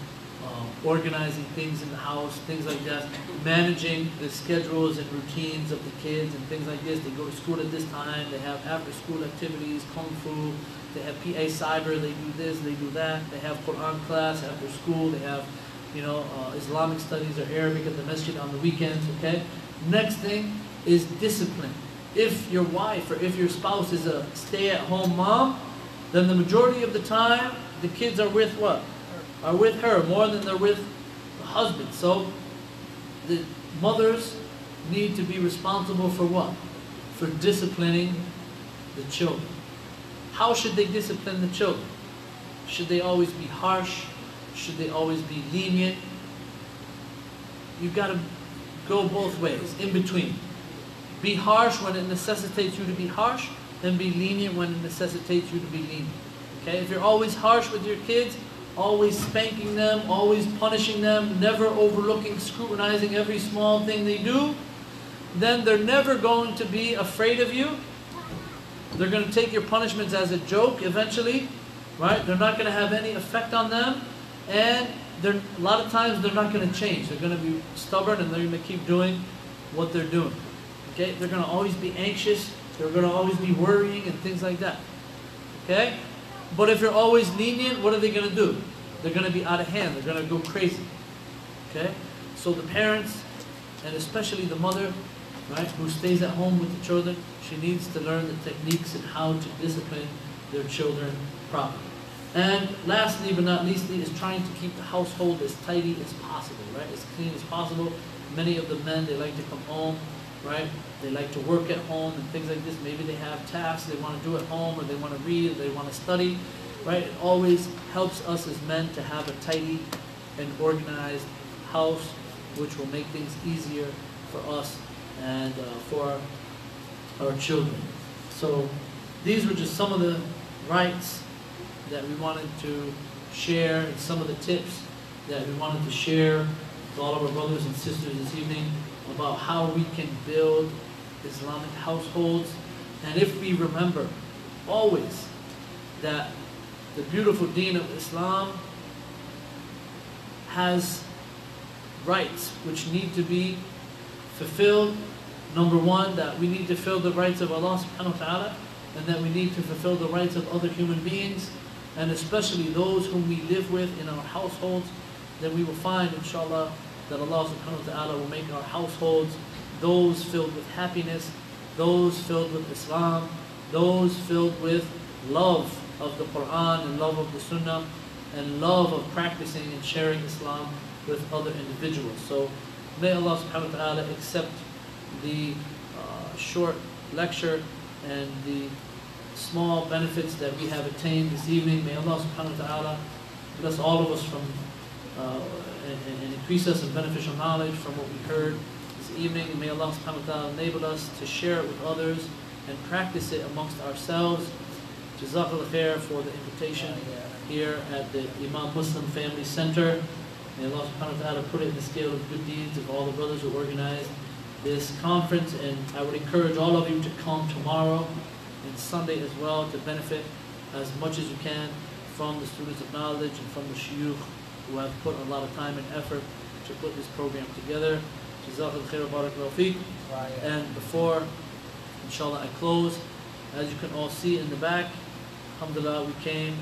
organizing things in the house, things like that, managing the schedules and routines of the kids and things like this. They go to school at this time, they have after-school activities, kung fu, they have PA cyber, they do this, they do that, they have Quran class after school, they have, you know, Islamic studies or Arabic at the masjid on the weekends, okay? Next thing is discipline. If your wife or if your spouse is a stay-at-home mom, then the majority of the time, the kids are with what? Are with her more than they're with the husband. So the mothers need to be responsible for what? For disciplining the children. How should they discipline the children? Should they always be harsh? Should they always be lenient? You've got to go both ways, in between. Be harsh when it necessitates you to be harsh, and be lenient when it necessitates you to be lenient. Okay? If you're always harsh with your kids, always spanking them, always punishing them, never overlooking, scrutinizing every small thing they do, then they're never going to be afraid of you. They're going to take your punishments as a joke eventually, right? They're not going to have any effect on them, and a lot of times they're not going to change. They're going to be stubborn and they're going to keep doing what they're doing. Okay? They're going to always be anxious, they're going to always be worrying and things like that. Okay? But if you're always lenient, what are they going to do? They're going to be out of hand. They're going to go crazy. Okay? So the parents, and especially the mother, right, who stays at home with the children, she needs to learn the techniques and how to discipline their children properly. And lastly but not leastly is trying to keep the household as tidy as possible, right? As clean as possible. Many of the men, they like to come home, right? They like to work at home and things like this. Maybe they have tasks they want to do at home, or they want to read, or they want to study, right? It always helps us as men to have a tidy and organized house, which will make things easier for us and for our children. So these were just some of the rights that we wanted to share, and some of the tips that we wanted to share with all of our brothers and sisters this evening about how we can build Islamic households. And if we remember always that the beautiful deen of Islam has rights which need to be fulfilled. Number one, that we need to fulfill the rights of Allah subhanahu wa ta'ala, and that we need to fulfill the rights of other human beings, and especially those whom we live with in our households. Then we will find, inshallah, that Allah subhanahu wa ta'ala will make our households those filled with happiness, those filled with Islam, those filled with love of the Quran and love of the Sunnah, and love of practicing and sharing Islam with other individuals. So may Allah subhanahu wa ta'ala accept the short lecture and the small benefits that we have attained this evening. May Allah subhanahu wa ta'ala bless all of us from and increase us in beneficial knowledge from what we heard this evening. And may Allah subhanahu wa ta'ala enable us to share it with others and practice it amongst ourselves. Jazakallah khair for the invitation here at the Imam Muslim Family Center. May Allah subhanahu wa ta'ala put it in the scale of good deeds of all the brothers who organized this conference. And I would encourage all of you to come tomorrow and Sunday as well to benefit as much as you can from the students of knowledge and from the shuyukh who have put a lot of time and effort to put this program together. Jazakallah khair wa barakallahu feek. And before, inshallah, I close, as you can all see in the back, alhamdulillah, we came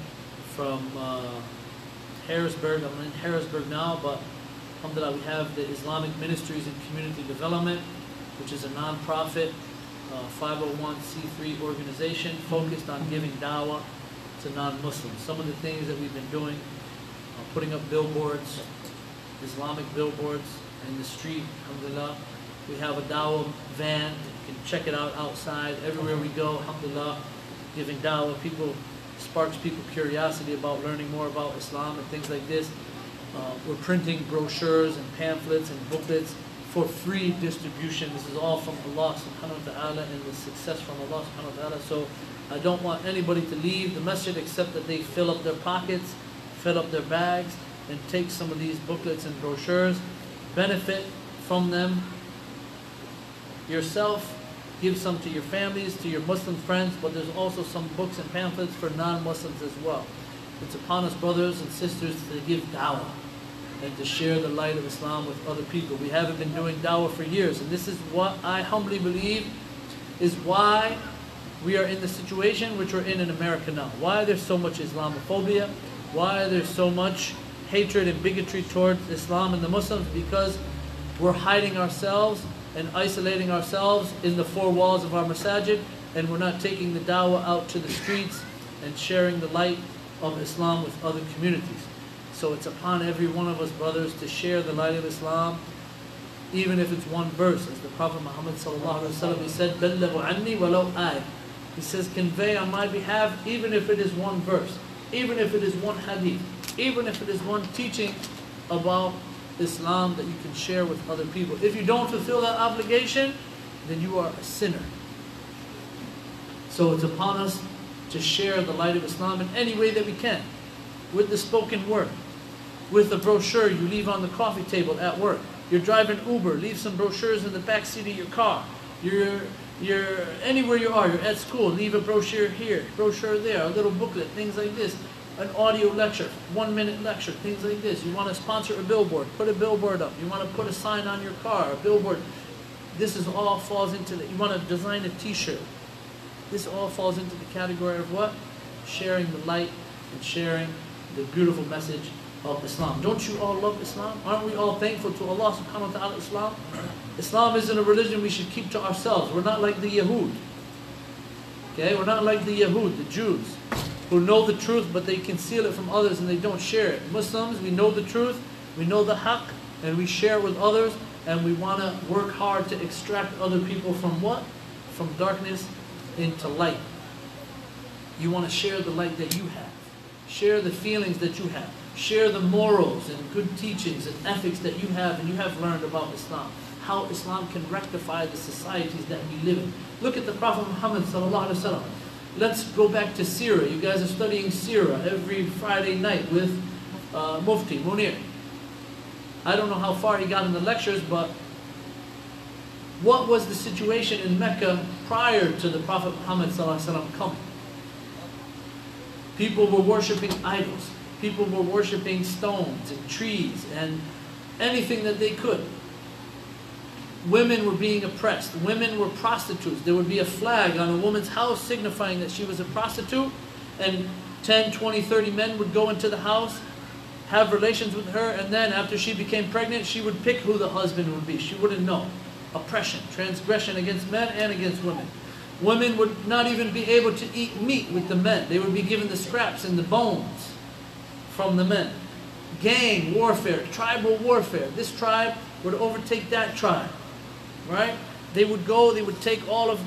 from Harrisburg. I'm in Harrisburg now, but alhamdulillah, we have the Islamic Ministries and Community Development, which is a non-profit 501c3 organization focused on giving dawah to non-Muslims. Some of the things that we've been doing, putting up billboards, Islamic billboards in the street, alhamdulillah. We have a dawah van, you can check it out outside. Everywhere we go, alhamdulillah, giving dawah. People, sparks people curiosity about learning more about Islam and things like this. We're printing brochures and pamphlets and booklets for free distribution. This is all from Allah subhanahu wa ta'ala and the success from Allah subhanahu wa ta'ala. So I don't want anybody to leave the masjid except that they fill up their pockets, fill up their bags, and take some of these booklets and brochures, benefit from them yourself, give some to your families, to your Muslim friends, but there's also some books and pamphlets for non-Muslims as well. It's upon us, brothers and sisters, to give dawah and to share the light of Islam with other people. We haven't been doing dawah for years, and this is what I humbly believe is why we are in the situation which we're in America now. Why there's so much Islamophobia, why there's so much hatred and bigotry towards Islam and the Muslims, because we're hiding ourselves and isolating ourselves in the four walls of our masajid, and we're not taking the dawah out to the streets and sharing the light of Islam with other communities. So it's upon every one of us, brothers, to share the light of Islam, even if it's one verse. As the Prophet Muhammad sallallahu alaihi wasallam, he said, "Ballighu anni walau ayah." He says, convey on my behalf, even if it is one verse, even if it is one hadith, even if it is one teaching about Islam that you can share with other people. If you don't fulfill that obligation, then you are a sinner. So it's upon us to share the light of Islam in any way that we can, with the spoken word, with a brochure you leave on the coffee table at work. You're driving Uber, leave some brochures in the back seat of your car. You're anywhere you are, you're at school, leave a brochure here, brochure there, a little booklet, things like this. An audio lecture, 1-minute lecture, things like this. You want to sponsor a billboard, put a billboard up. You want to put a sign on your car, a billboard. This is all falls into that. You want to design a t-shirt. This all falls into the category of what? Sharing the light and sharing the beautiful message of Islam. Don't you all love Islam? Aren't we all thankful to Allah subhanahu wa ta'ala Islam? Islam isn't a religion we should keep to ourselves. We're not like the Yahud. Okay? We're not like the Yahud, the Jews, who know the truth but they conceal it from others and they don't share it. Muslims, we know the truth, we know the haqq, and we share it with others, and we want to work hard to extract other people from what? From darkness into light. You want to share the light that you have. Share the feelings that you have. Share the morals and good teachings and ethics that you have and you have learned about Islam. How Islam can rectify the societies that we live in. Look at the Prophet Muhammad sallallahu alaihi wasallam. Let's go back to Sirah. You guys are studying Sirah every Friday night with Mufti Munir. I don't know how far he got in the lectures, but what was the situation in Mecca prior to the Prophet Muhammad ﷺ coming? People were worshipping idols. People were worshipping stones and trees and anything that they could. Women were being oppressed. Women were prostitutes. There would be a flag on a woman's house signifying that she was a prostitute, and 10, 20, 30 men would go into the house, have relations with her, and then after she became pregnant, she would pick who the husband would be. She wouldn't know. Oppression, transgression against men and against women. Women would not even be able to eat meat with the men. They would be given the scraps and the bones from the men. Gang warfare, tribal warfare. This tribe would overtake that tribe, right? They would go, they would take all of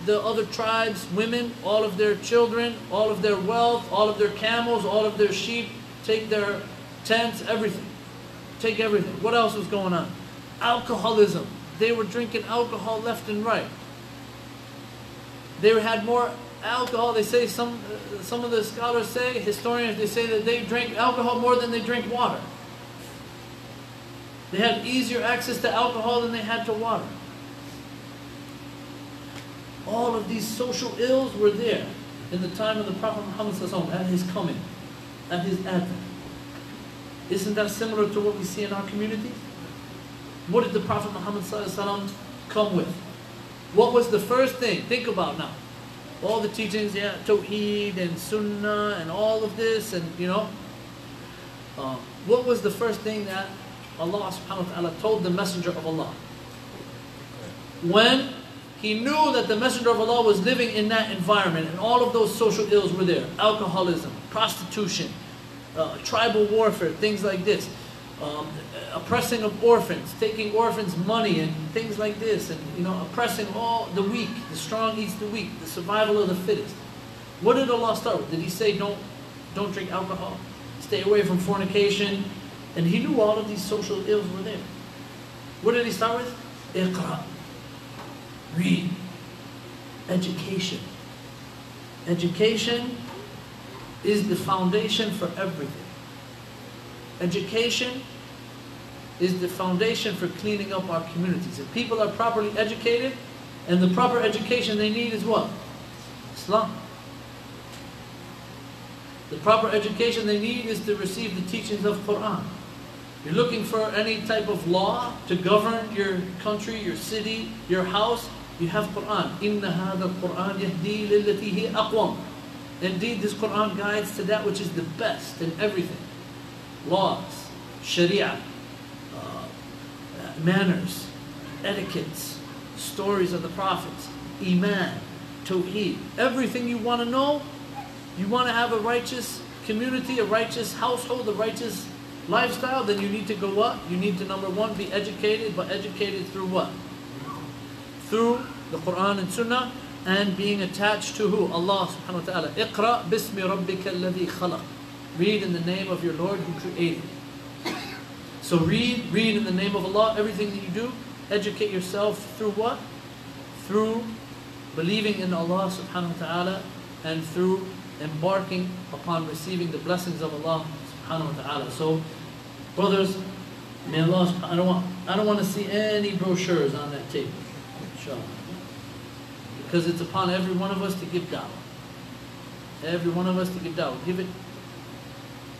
the other tribes' women, all of their children, all of their wealth, all of their camels, all of their sheep, take their tents, everything. Take everything. What else was going on? Alcoholism. They were drinking alcohol left and right. They had more alcohol. They say, some of the scholars say, historians, they say that they drank alcohol more than they drink water. They had easier access to alcohol than they had to water. All of these social ills were there in the time of the Prophet Muhammad at his coming, at his advent. Isn't that similar to what we see in our communities? What did the Prophet Muhammad come with? What was the first thing? Think about now. All the teachings, yeah, Tawheed and Sunnah and all of this, and you know. What was the first thing that Allah subhanahu wa ta'ala told the Messenger of Allah? When he knew that the Messenger of Allah was living in that environment and all of those social ills were there. Alcoholism, prostitution, tribal warfare, things like this. Oppressing of orphans, taking orphans' money and things like this, and you know, oppressing all the weak. The strong eats the weak. The survival of the fittest. What did Allah start with? Did He say don't drink alcohol, stay away from fornication? And He knew all of these social ills were there. What did He start with? Iqra. Read. Education. Education is the foundation for everything. Education is the foundation for cleaning up our communities. If people are properly educated, and the proper education they need is what? Islam. The proper education they need is to receive the teachings of Quran. You're looking for any type of law to govern your country, your city, your house, you have Quran. Inna hada Quran yahdi lillati hi aqwam. Indeed, this Quran guides to that which is the best in everything. Laws, Sharia, manners, etiquettes, stories of the prophets, Iman, Tawheed. Everything you want to know, you want to have a righteous community, a righteous household, a righteous lifestyle, then you need to go what? You need to, number one, be educated, but educated through what? Through the Quran and Sunnah, and being attached to who? Allah subhanahu wa ta'ala. Iqra bismi rabbika alladhi khalaq. Read in the name of your Lord who created. So read in the name of Allah. Everything that you do, educate yourself through what? Through believing in Allah subhanahu wa ta'ala, and through embarking upon receiving the blessings of Allah subhanahu wa ta'ala. So, brothers, may Allah, I don't want to see any brochures on that table, inshallah. Because it's upon every one of us to give da'wah. Every one of us to give da'wah. Give it.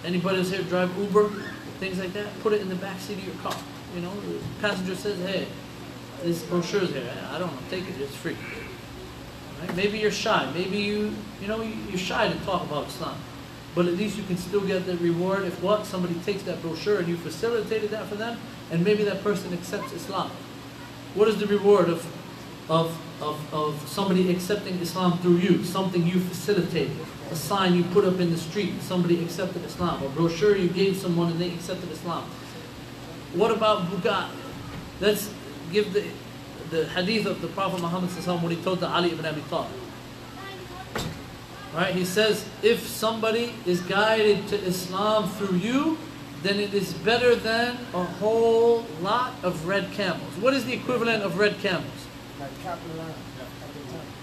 Anybody that's here drive Uber, things like that, put it in the back seat of your car. You know, the passenger says, hey, this brochure's here. I don't know, take it, it's free. Right? Maybe you're shy. Maybe you're shy to talk about Islam. But at least you can still get the reward if what? Somebody takes that brochure and you facilitated that for them, and maybe that person accepts Islam. What is the reward of somebody accepting Islam through you? Something you facilitated. A sign you put up in the street, somebody accepted Islam. A brochure you gave someone and they accepted Islam. What about Bugatti? Let's give the hadith of the Prophet Muhammad what he told to Ali ibn Abi Talib. Right? He says, if somebody is guided to Islam through you, then it is better than a whole lot of red camels. What is the equivalent of red camels? Like top of the line.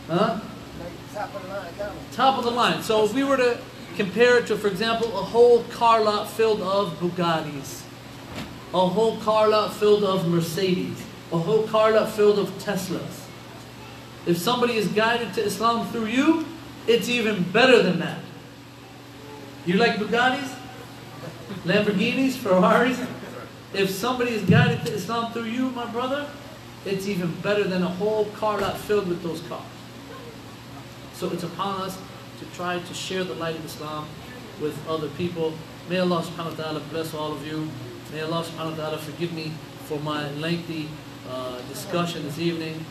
Huh? Like top of the line camels. Top of the line. So if we were to compare it to, for example, a whole car lot filled of Bugattis, a whole car lot filled of Mercedes, a whole car lot filled of Teslas. If somebody is guided to Islam through you, it's even better than that. You like Bugattis? Lamborghinis? Ferraris? If somebody is guided to Islam through you, my brother, it's even better than a whole car lot filled with those cars. So it's upon us to try to share the light of Islam with other people. May Allah subhanahu wa ta'ala bless all of you. May Allah subhanahu wa ta'ala forgive me for my lengthy discussion this evening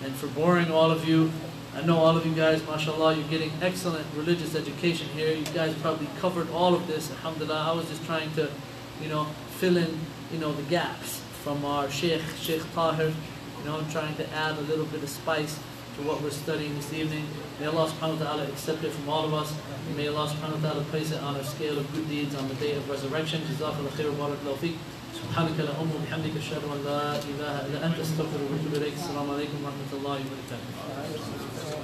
and for boring all of you. I know all of you guys, mashallah, you're getting excellent religious education here. You guys probably covered all of this, alhamdulillah. I was just trying to, fill in, the gaps from our Sheikh Tahir. I'm trying to add a little bit of spice to what we're studying this evening. May Allah subhanahu wa ta'ala accept it from all of us. And may Allah subhanahu wa ta'ala place it on our scale of good deeds on the day of resurrection. Jazakallah khair wa barakallahu feek. سبحانك اللهم وبحمدك أشهد أن لا إله إلا أنت أستغفرك وأتوب إليك. السلام عليكم ورحمة الله وبركاته.